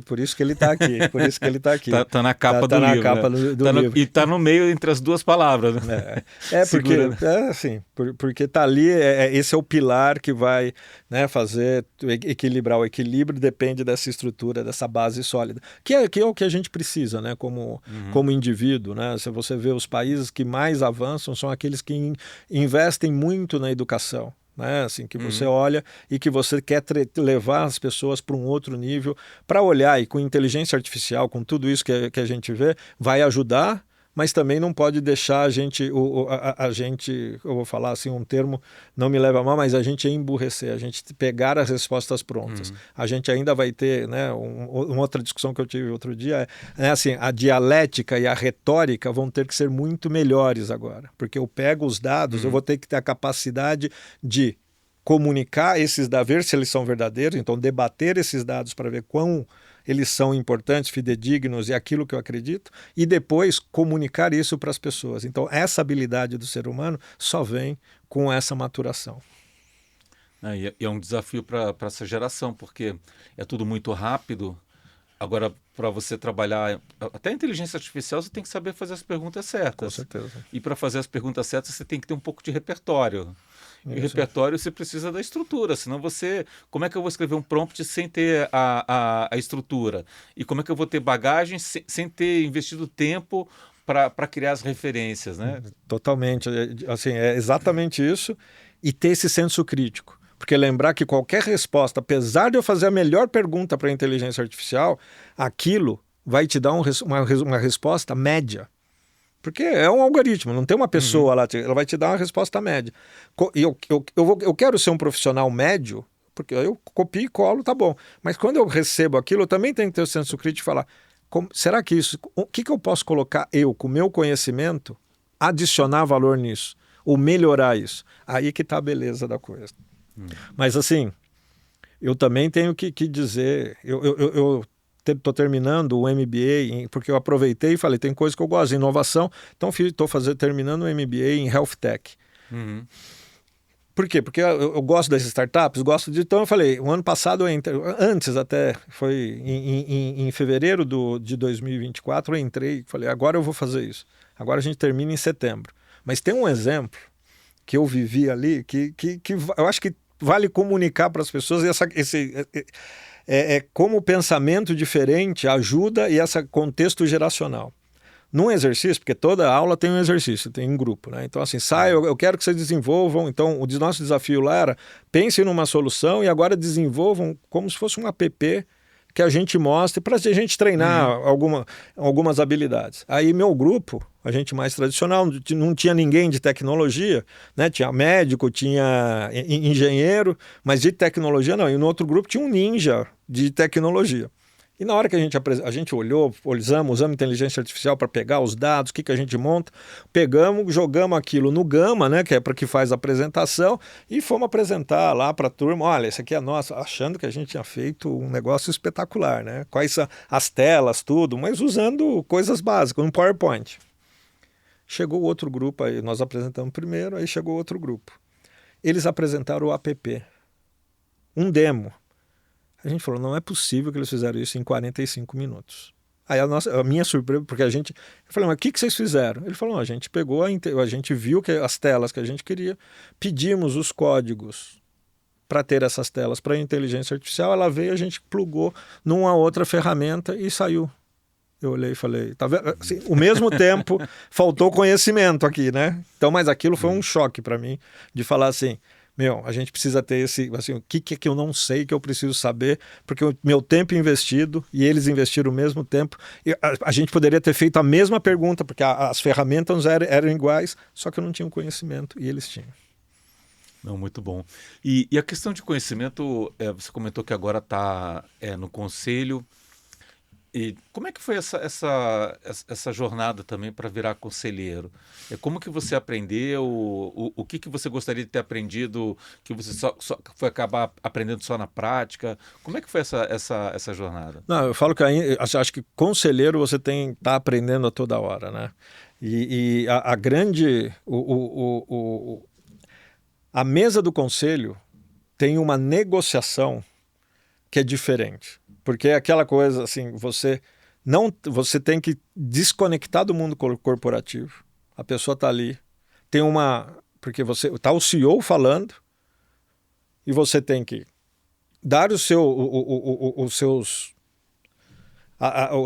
Por isso que ele está aqui. Por isso que ele está aqui. Tá na capa do livro. Capa né? do livro. E está no meio entre as duas palavras. Né? Porque está ali, esse é o pilar que vai, né, fazer equilibrar. O equilíbrio depende dessa estrutura, dessa base sólida, que é o que a gente precisa, né, como indivíduo. Né? Se você vê os países que mais avançam, são aqueles que investem muito na educação. Né? Assim, que você olha e que você quer levar as pessoas para um outro nível, para olhar, e com inteligência artificial, com tudo isso que a gente vê, vai ajudar, mas também não pode deixar a gente, eu vou falar assim um termo, não me leva a mal, mas a gente emburrecer, a gente pegar as respostas prontas. A gente ainda vai ter, né, uma outra discussão que eu tive outro dia, assim, a dialética e a retórica vão ter que ser muito melhores agora, porque eu pego os dados, eu vou ter que ter a capacidade de comunicar esses dados, ver se eles são verdadeiros, então debater esses dados para ver quão eles são importantes, fidedignos e aquilo que eu acredito, e depois comunicar isso para as pessoas. Então, essa habilidade do ser humano só vem com essa maturação. E é um desafio para essa geração, porque é tudo muito rápido. Agora, para você trabalhar até a inteligência artificial, você tem que saber fazer as perguntas Com certas. certeza. E para fazer as perguntas certas, você tem que ter um pouco de repertório. E o Isso. repertório você precisa da estrutura, senão você. Como é que eu vou escrever um prompt sem ter a estrutura? E como é que eu vou ter bagagem sem ter investido tempo para criar as referências, né? Totalmente. Assim, é exatamente isso. E ter esse senso crítico. Porque lembrar que qualquer resposta, apesar de eu fazer a melhor pergunta para a inteligência artificial, aquilo vai te dar uma resposta média. Porque é um algoritmo, não tem uma pessoa lá, ela vai te dar uma resposta média. E eu quero ser um profissional médio, porque eu copio e colo, tá bom. Mas quando eu recebo aquilo, eu também tenho que ter o senso crítico e falar, será que isso, o que eu posso colocar com o meu conhecimento, adicionar valor nisso, ou melhorar isso? Aí que tá a beleza da coisa. Mas assim, eu também tenho que dizer, eu estou terminando o MBA, porque eu aproveitei e falei, tem coisa que eu gosto, inovação, então estou terminando o MBA em Health Tech. Por quê? Porque eu gosto das startups, então eu falei, o ano passado, antes até, foi em fevereiro de 2024, eu entrei e falei, agora eu vou fazer isso. Agora a gente termina em setembro. Mas tem um exemplo que eu vivi ali, que eu acho que vale comunicar para as pessoas como o pensamento diferente ajuda e esse contexto geracional. Num exercício, porque toda aula tem um exercício, tem um grupo, né? Então, assim, eu quero que vocês desenvolvam. Então, o nosso desafio lá era pensem numa solução e agora desenvolvam como se fosse um app que a gente mostre para a gente treinar algumas habilidades. Aí, meu grupo, a gente mais tradicional, não tinha ninguém de tecnologia, né? Tinha médico, tinha engenheiro, mas de tecnologia não. E no outro grupo tinha um ninja de tecnologia. E na hora que a gente olhou, usamos inteligência artificial para pegar os dados, o que a gente monta, pegamos, jogamos aquilo no Gama, né, que é para que faz a apresentação, e fomos apresentar lá para a turma, olha, esse aqui é nosso, achando que a gente tinha feito um negócio espetacular, né? Quais são as telas, tudo, mas usando coisas básicas, um PowerPoint. Chegou outro grupo, aí nós apresentamos primeiro, aí chegou outro grupo. Eles apresentaram o app, um demo. A gente falou, não é possível que eles fizeram isso em 45 minutos. Aí a minha surpresa, porque eu falei, mas o que vocês fizeram? Ele falou, a gente pegou, a gente viu as telas que a gente queria, pedimos os códigos para ter essas telas para a inteligência artificial, ela veio, a gente plugou numa outra ferramenta e saiu. Eu olhei e falei, tá vendo? Assim, ao mesmo tempo, faltou conhecimento aqui, né? Então, mas aquilo foi um choque para mim, de falar assim, a gente precisa ter assim, o que é que eu não sei que eu preciso saber, porque o meu tempo investido e eles investiram o mesmo tempo. A gente poderia ter feito a mesma pergunta, porque as ferramentas eram iguais, só que eu não tinha o conhecimento e eles tinham. Não, muito bom. E a questão de conhecimento, você comentou que agora está no conselho. E como é que foi essa jornada também para virar conselheiro? Como que você aprendeu? O que você gostaria de ter aprendido que você só foi acabar aprendendo só na prática? Como é que foi essa jornada? Não, eu falo que acho que conselheiro você tá aprendendo a toda hora, né? E a grande... A mesa do conselho tem uma negociação que é diferente. Porque é aquela coisa assim, você tem que desconectar do mundo corporativo. A pessoa está ali, porque você está o CEO falando e você tem que dar os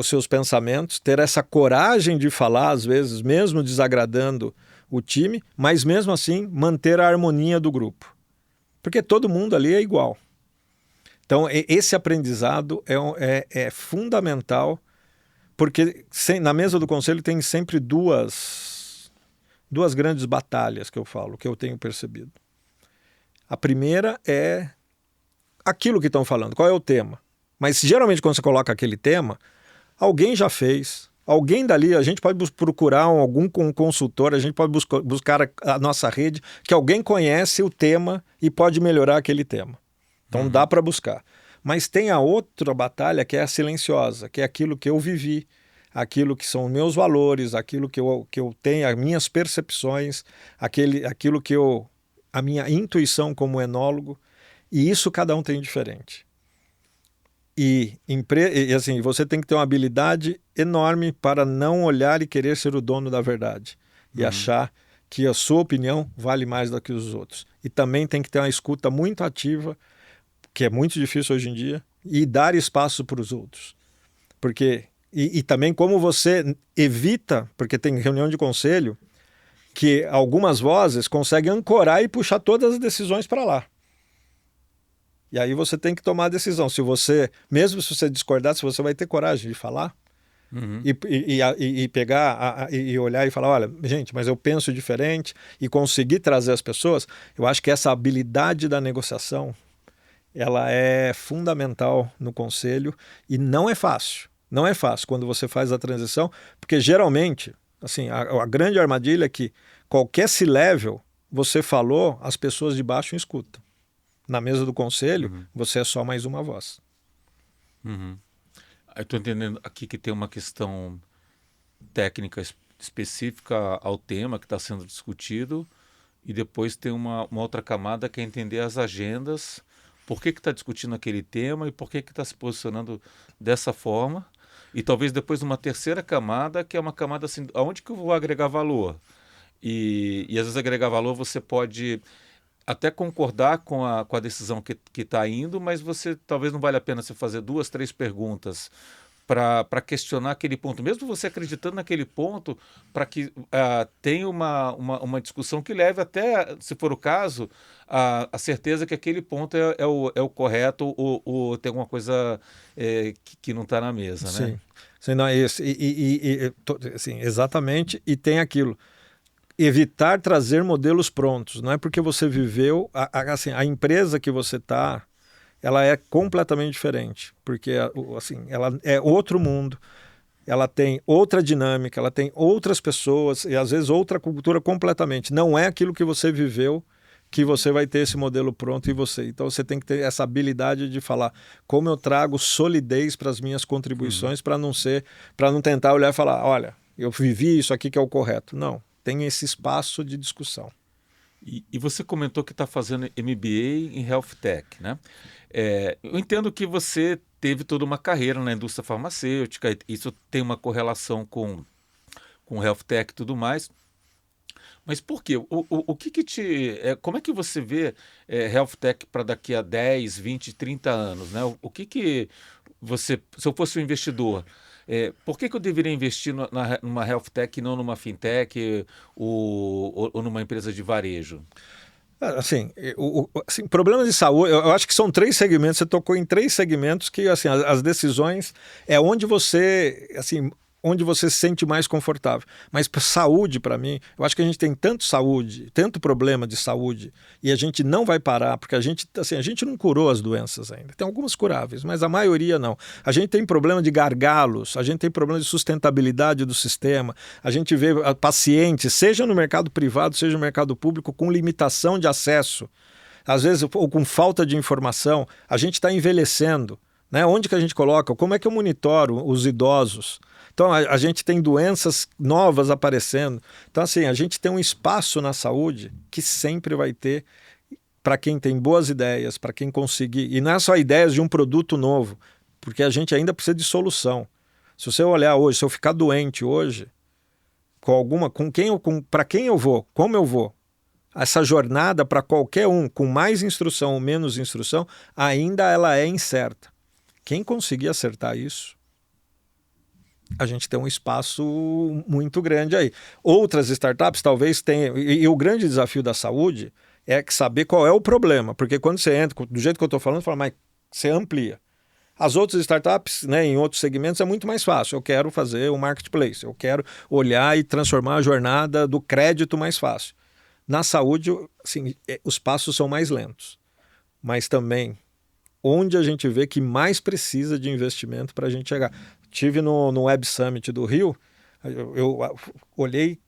seus pensamentos, ter essa coragem de falar, às vezes, mesmo desagradando o time, mas mesmo assim manter a harmonia do grupo. Porque todo mundo ali é igual. Então, esse aprendizado é fundamental, porque na mesa do conselho tem sempre duas grandes batalhas que eu falo, que eu tenho percebido. A primeira é aquilo que estão falando, qual é o tema. Mas geralmente quando você coloca aquele tema, alguém já fez, alguém dali, a gente pode procurar algum consultor, a gente pode buscar a nossa rede, que alguém conhece o tema e pode melhorar aquele tema. Então dá para buscar. Mas tem a outra batalha que é a silenciosa, que é aquilo que eu vivi, aquilo que são meus valores, aquilo que eu tenho, as minhas percepções, aquilo que a minha intuição como enólogo, e isso cada um tem diferente. E assim, você tem que ter uma habilidade enorme para não olhar e querer ser o dono da verdade e achar que a sua opinião vale mais do que os outros. E também tem que ter uma escuta muito ativa, que é muito difícil hoje em dia, e dar espaço para os outros. Porque e também como você evita, porque tem reunião de conselho, que algumas vozes conseguem ancorar e puxar todas as decisões para lá. E aí você tem que tomar a decisão. Se você, mesmo se você discordar, se você vai ter coragem de falar e pegar e olhar e falar, olha, gente, mas eu penso diferente e conseguir trazer as pessoas, eu acho que essa habilidade da negociação, ela é fundamental no conselho e não é fácil. Não é fácil quando você faz a transição, porque geralmente, assim, a grande armadilha é que qualquer C-level, você falou, as pessoas de baixo escutam. Na mesa do conselho, você é só mais uma voz. Eu estou entendendo aqui que tem uma questão técnica específica ao tema que está sendo discutido e depois tem uma outra camada que é entender as agendas, por que está discutindo aquele tema e por que está se posicionando dessa forma. E talvez depois uma terceira camada, que é uma camada assim, aonde que eu vou agregar valor? E às vezes agregar valor você pode até concordar com a decisão que está indo, mas você talvez não vale a pena você fazer 2, 3 perguntas para questionar aquele ponto, mesmo você acreditando naquele ponto, para que tenha uma discussão que leve até, se for o caso, a certeza que aquele ponto é o correto ou tem alguma coisa que não está na mesa, Sim. né? Sim, não, assim, exatamente, e tem aquilo. Evitar trazer modelos prontos. Não é porque você viveu... assim, a empresa que você está, ela é completamente diferente. Porque assim, ela é outro mundo, ela tem outra dinâmica, ela tem outras pessoas e às vezes outra cultura completamente. Não é aquilo que você viveu que você vai ter esse modelo pronto em você. Então você tem que ter essa habilidade de falar como eu trago solidez para as minhas contribuições para não tentar olhar e falar, olha, eu vivi isso aqui que é o correto. Não. Tem esse espaço de discussão. E você comentou que está fazendo MBA em Health Tech, né? Eu entendo que você teve toda uma carreira na indústria farmacêutica, isso tem uma correlação com Health Tech e tudo mais. Mas por quê? O que te... como é que você vê Health Tech para daqui a 10, 20, 30 anos, né? O que você... Se eu fosse um investidor... por que eu deveria investir numa health tech e não numa fintech ou numa empresa de varejo? Assim, assim, problemas de saúde, eu acho que são 3 segmentos, você tocou em 3 segmentos que assim, as decisões é onde você, assim, onde você se sente mais confortável. Mas saúde, para mim, eu acho que a gente tem tanto problema de saúde, e a gente não vai parar, porque a gente não curou as doenças ainda. Tem algumas curáveis, mas a maioria não. A gente tem problema de gargalos, a gente tem problema de sustentabilidade do sistema, a gente vê pacientes, seja no mercado privado, seja no mercado público, com limitação de acesso, às vezes ou com falta de informação. A gente está envelhecendo, né? Onde que a gente coloca? Como é que eu monitoro os idosos? Então, a gente tem doenças novas aparecendo. Então, assim, a gente tem um espaço na saúde que sempre vai ter para quem tem boas ideias, para quem conseguir. E não é só ideias de um produto novo, porque a gente ainda precisa de solução. Se você olhar hoje, se eu ficar doente hoje, para quem eu vou, como eu vou, essa jornada para qualquer um, com mais instrução ou menos instrução, ainda ela é incerta. Quem conseguir acertar isso, a gente tem um espaço muito grande aí. Outras startups talvez tenham... E o grande desafio da saúde é saber qual é o problema. Porque quando você entra, do jeito que eu estou falando, mas você amplia. As outras startups, né, em outros segmentos, é muito mais fácil. Eu quero fazer um marketplace. Eu quero olhar e transformar a jornada do crédito mais fácil. Na saúde, assim, os passos são mais lentos. Mas também, onde a gente vê que mais precisa de investimento para a gente chegar. Tive no Web Summit do Rio, eu olhei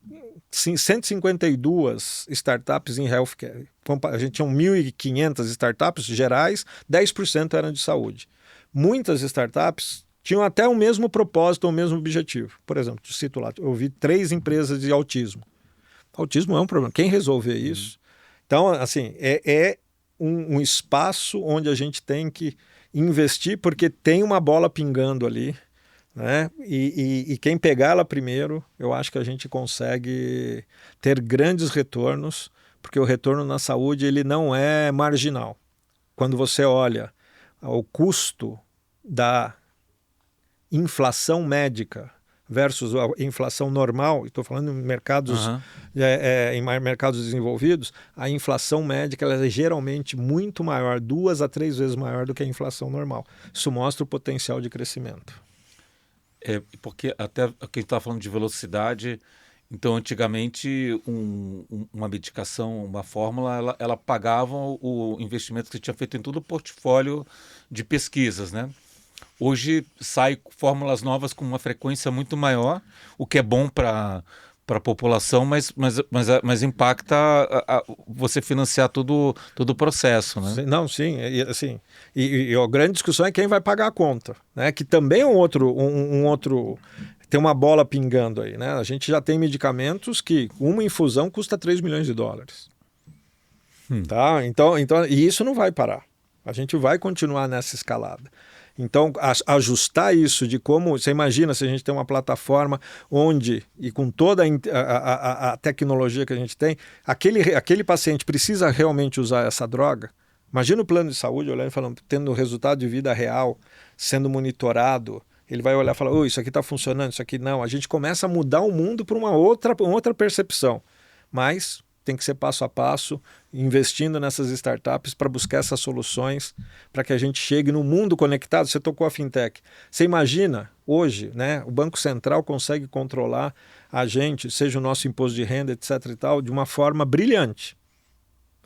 152 startups em healthcare. A gente tinha 1.500 startups gerais, 10% eram de saúde. Muitas startups tinham até o mesmo propósito, o mesmo objetivo. Por exemplo, cito lá, eu vi 3 empresas de autismo. Autismo é um problema. Quem resolver isso? Então, assim, um espaço onde a gente tem que investir porque tem uma bola pingando ali, né? E quem pegar ela primeiro, eu acho que a gente consegue ter grandes retornos, porque o retorno na saúde ele não é marginal. Quando você olha o custo da inflação médica versus a inflação normal, estou falando em mercados, em mercados desenvolvidos, a inflação médica ela é geralmente muito maior, 2 a 3 vezes maior do que a inflação normal. Isso mostra o potencial de crescimento. Porque até quem está falando de velocidade, então antigamente uma medicação, uma fórmula, ela pagava o investimento que você tinha feito em todo o portfólio de pesquisas, né? Hoje sai fórmulas novas com uma frequência muito maior, o que é bom para a população, mas impacta você financiar todo o processo, né? Não, sim, assim, e a grande discussão é quem vai pagar a conta, né? Que também é um outro tem uma bola pingando aí, né? A gente já tem medicamentos que uma infusão custa 3 milhões de dólares. Tá? Então, e isso não vai parar. A gente vai continuar nessa escalada. Então, ajustar isso de como... Você imagina se a gente tem uma plataforma onde, e com toda a tecnologia que a gente tem, aquele paciente precisa realmente usar essa droga. Imagina o plano de saúde olhando e falando, tendo resultado de vida real, sendo monitorado. Ele vai olhar e falar, isso aqui está funcionando, isso aqui não. A gente começa a mudar o mundo para uma outra percepção. Mas tem que ser passo a passo, investindo nessas startups para buscar essas soluções, para que a gente chegue no mundo conectado. Você tocou a fintech. Você imagina, hoje, né, o Banco Central consegue controlar a gente, seja o nosso imposto de renda, etc. e tal, de uma forma brilhante.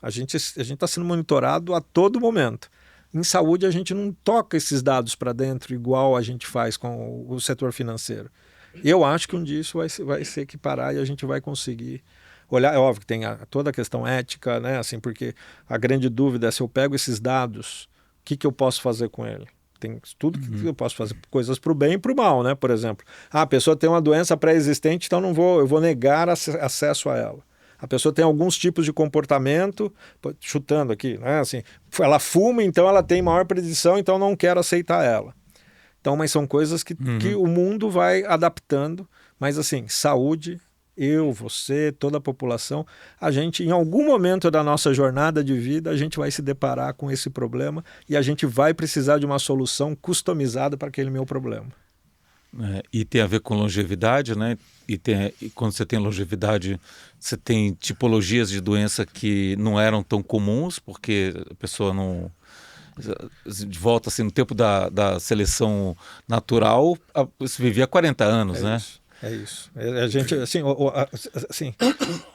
A gente está sendo monitorado a todo momento. Em saúde, a gente não toca esses dados para dentro igual a gente faz com o setor financeiro. Eu acho que um dia isso vai se equiparar e a gente vai conseguir olhar. É óbvio que tem toda a questão ética, né? Assim, porque a grande dúvida é se eu pego esses dados, o que eu posso fazer com ele? Tem tudo que eu posso fazer, coisas para o bem e para o mal, né? Por exemplo, a pessoa tem uma doença pré-existente, então eu vou negar acesso a ela. A pessoa tem alguns tipos de comportamento, chutando aqui, né? Assim, ela fuma, então ela tem maior predição, então eu não quero aceitar ela. Então, mas são coisas que o mundo vai adaptando. Mas assim, saúde, eu, você, toda a população, a gente, em algum momento da nossa jornada de vida, a gente vai se deparar com esse problema e a gente vai precisar de uma solução customizada para aquele meu problema. E tem a ver com longevidade, né? E quando você tem longevidade, você tem tipologias de doença que não eram tão comuns, porque a pessoa não... De volta assim, no tempo da seleção natural, você vivia 40 anos, né? É isso.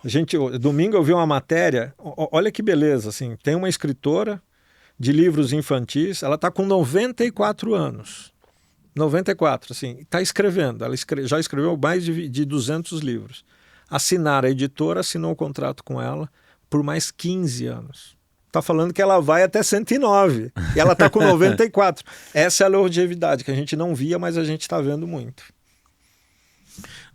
A gente, domingo eu vi uma matéria, olha que beleza, assim, tem uma escritora de livros infantis, ela está com 94 anos. 94, assim, está escrevendo. Ela já escreveu mais de 200 livros. A editora assinou um contrato com ela por mais 15 anos. Está falando que ela vai até 109 e ela está com 94. Essa é a longevidade que a gente não via, mas a gente está vendo muito.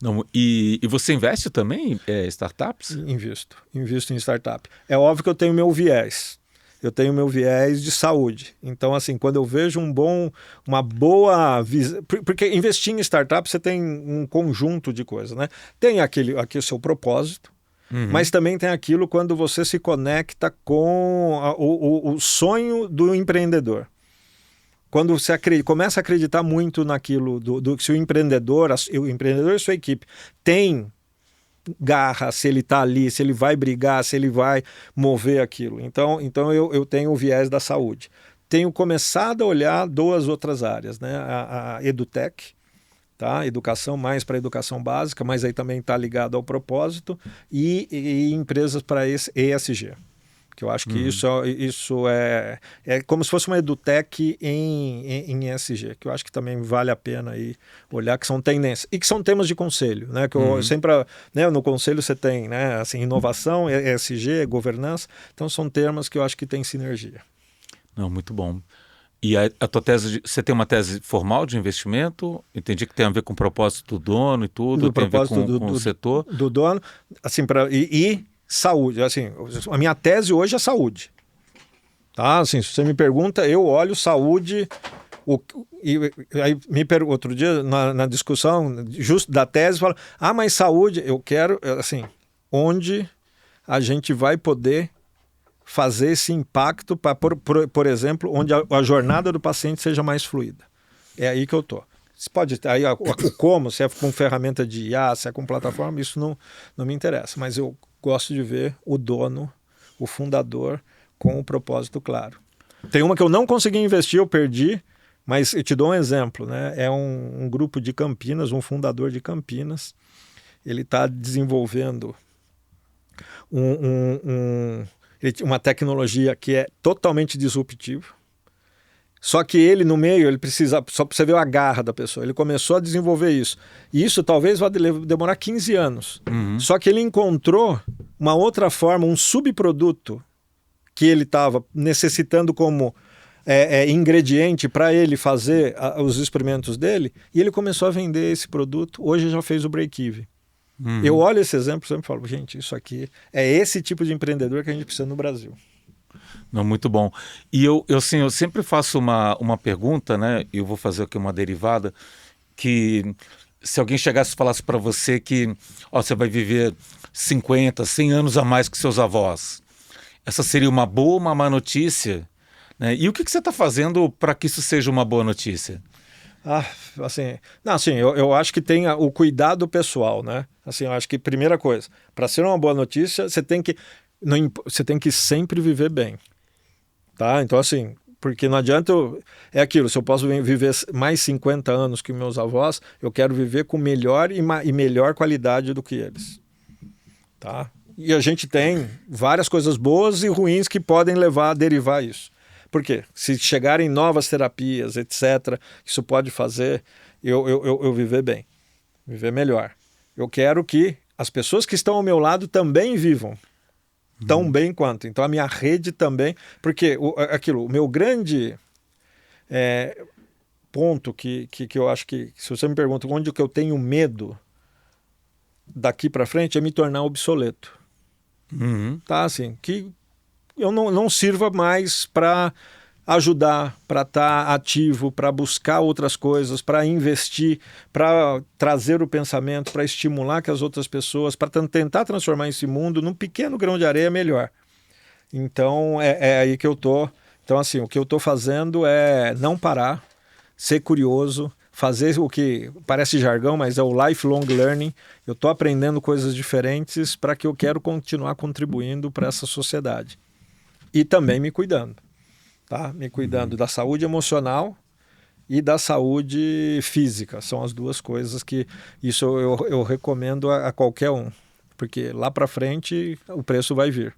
Não, e você investe também em startups? Invisto em startup. É óbvio que eu tenho meu viés. Eu tenho meu viés de saúde. Então, assim, quando eu vejo uma boa visão... Porque investir em startup, você tem um conjunto de coisas, né? Tem aqui o seu propósito, mas também tem aquilo quando você se conecta com o sonho do empreendedor. Quando você começa a acreditar muito naquilo, se o empreendedor e sua equipe tem garra, se ele está ali, se ele vai brigar, se ele vai mover aquilo. Então eu tenho o viés da saúde. Tenho começado a olhar 2 outras áreas, né? A EduTech, tá? Educação mais para educação básica, mas aí também está ligado ao propósito, e empresas para ESG. Que eu acho que isso é como se fosse uma EduTech em ESG, que eu acho que também vale a pena aí olhar, que são tendências. E que são temas de conselho, né? Que eu sempre, né, no conselho você tem, né, assim, inovação, ESG, governança. Então são termos que eu acho que tem sinergia. Não, muito bom. E a tua tese, você tem uma tese formal de investimento? Entendi que tem a ver com o propósito do dono e tudo, tem a ver com o setor. Do dono, assim, saúde, assim, a minha tese hoje é saúde. Tá, assim, se você me pergunta, eu olho saúde. E aí outro dia na discussão justo da tese fala, mas saúde, eu quero assim, onde a gente vai poder fazer esse impacto para, por exemplo, onde a jornada do paciente seja mais fluida. É aí que eu tô. Você pode aí o como, se é com ferramenta de IA, se é com plataforma, isso não me interessa, mas eu gosto de ver o dono, o fundador com o propósito claro. Tem uma que eu não consegui investir, eu perdi. Mas eu te dou um exemplo, né? É um grupo de Campinas, um fundador de Campinas, ele está desenvolvendo uma tecnologia que é totalmente disruptiva. Só que ele no meio, ele precisa, só para você ver a garra da pessoa, ele começou a desenvolver isso. E isso talvez vá demorar 15 anos. Uhum. Só que ele encontrou uma outra forma, um subproduto que ele estava necessitando como ingrediente para ele fazer os experimentos dele, e ele começou a vender esse produto, hoje já fez o break-even. Uhum. Eu olho esse exemplo e sempre falo, gente, isso aqui é esse tipo de empreendedor que a gente precisa no Brasil. Não, muito bom. E eu sempre faço uma pergunta, né? Eu vou fazer aqui uma derivada, que se alguém chegasse e falasse para você que você vai viver 50, 100 anos a mais que seus avós, essa seria uma boa ou uma má notícia? Né? E o que você está fazendo para que isso seja uma boa notícia? Eu acho que tem o cuidado pessoal, né? Assim, eu acho que primeira coisa, para ser uma boa notícia, você tem que sempre viver bem, tá? Então assim, porque não adianta é aquilo, se eu posso viver mais 50 anos que meus avós, eu quero viver com melhor e melhor qualidade do que eles, tá? E a gente tem várias coisas boas e ruins que podem levar a derivar isso. Por quê? Se chegarem novas terapias, etc., isso pode fazer eu viver bem, viver melhor. Eu quero que as pessoas que estão ao meu lado também vivam tão bem quanto. Então a minha rede também, porque o meu grande ponto que eu acho que, se você me pergunta onde que eu tenho medo daqui para frente, é me tornar obsoleto. Uhum. Tá, assim, que eu não sirva mais para ajudar, para estar ativo, para buscar outras coisas, para investir, para trazer o pensamento, para estimular que as outras pessoas, para tentar transformar esse mundo num pequeno grão de areia melhor. Então é aí que eu tô. Então assim, o que eu tô fazendo é não parar, ser curioso, fazer o que parece jargão, mas é o lifelong learning. Eu tô aprendendo coisas diferentes para que eu quero continuar contribuindo para essa sociedade. E também me cuidando, tá? Me cuidando da saúde emocional e da saúde física. São as duas coisas que isso eu recomendo a qualquer um, porque lá para frente o preço vai vir.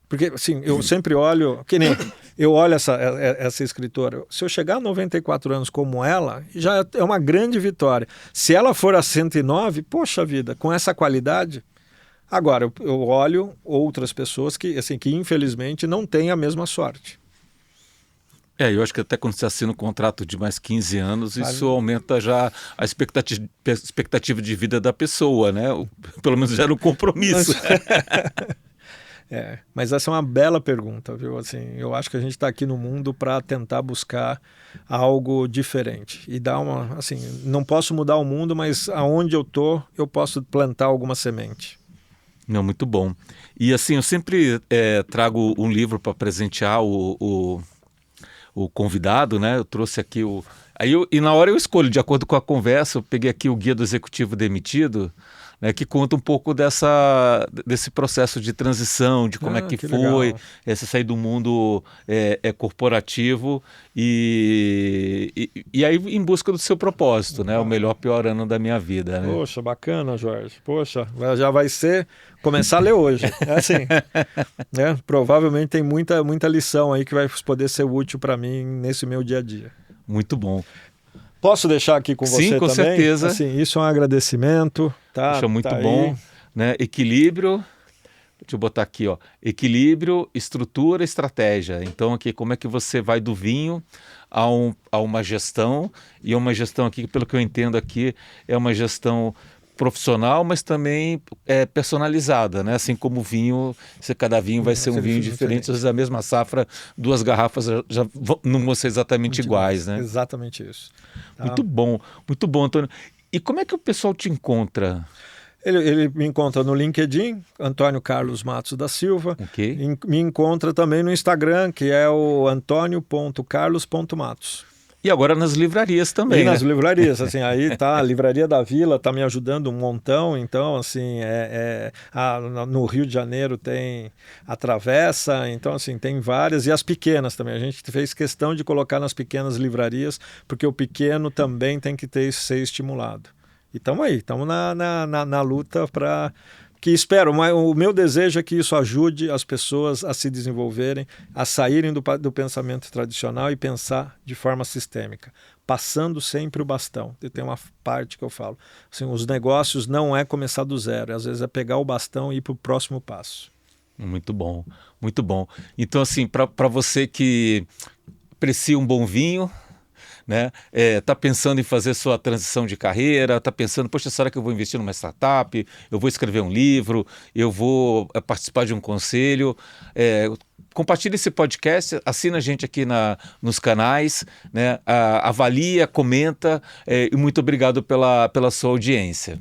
Porque assim, eu sempre olho, que nem eu olho essa escritora, se eu chegar a 94 anos como ela, já é uma grande vitória. Se ela for a 109, poxa vida, com essa qualidade. Agora, eu olho outras pessoas que infelizmente não têm a mesma sorte. Eu acho que até quando você assina um contrato de mais 15 anos, isso aumenta já a expectativa de vida da pessoa, né? Pelo menos gera um compromisso. Mas essa é uma bela pergunta, viu? Assim, eu acho que a gente está aqui no mundo para tentar buscar algo diferente e dar não posso mudar o mundo, mas aonde eu tô, eu posso plantar alguma semente. Não, muito bom. E assim, eu sempre trago um livro para presentear o convidado, né? Eu trouxe aqui e na hora eu escolho, de acordo com a conversa, eu peguei aqui o Guia do Executivo Demitido, né, que conta um pouco desse processo de transição, de como é que foi você sair do mundo corporativo e aí em busca do seu propósito, né, o melhor, pior ano da minha vida. Né? Poxa, bacana, Jorge. Poxa, já vai começar a ler hoje. Provavelmente tem muita lição aí que vai poder ser útil para mim nesse meu dia a dia. Muito bom. Posso deixar aqui com você também? Sim, com certeza. Assim, isso é um agradecimento. Poxa, muito bom. Né? Equilíbrio, deixa eu botar aqui, ó. Equilíbrio, estrutura, estratégia. Então, aqui, como é que você vai do vinho a uma gestão, e uma gestão aqui, pelo que eu entendo aqui, é uma gestão profissional, mas também personalizada, né? Assim como o vinho, cada vinho vai ser um vinho diferente. Às vezes a mesma safra, 2 garrafas não vão ser exatamente iguais, né? Exatamente isso. Tá? Muito bom, Antônio. E como é que o pessoal te encontra? Ele me encontra no LinkedIn, Antônio Carlos Matos da Silva. Okay. Me encontra também no Instagram, que é o antônio.carlos.matos. E agora nas livrarias também, nas né? livrarias, assim, aí tá a Livraria da Vila, tá me ajudando um montão, então, assim, no Rio de Janeiro tem a Travessa, então, assim, tem várias, e as pequenas também, a gente fez questão de colocar nas pequenas livrarias, porque o pequeno também tem que ser estimulado. E estamos aí, estamos na luta para... que espero, mas o meu desejo é que isso ajude as pessoas a se desenvolverem, a saírem do pensamento tradicional e pensar de forma sistêmica, passando sempre o bastão. E tem uma parte que eu falo, assim, os negócios não é começar do zero, às vezes é pegar o bastão e ir para o próximo passo. Muito bom, muito bom. Então, assim, para você que aprecia um bom vinho, né? Tá pensando em fazer sua transição de carreira, tá pensando, poxa, será que eu vou investir numa startup? Eu vou escrever um livro, eu vou participar de um conselho. Compartilhe esse podcast, assina a gente aqui nos canais, né? Avalia, comenta, e muito obrigado pela sua audiência.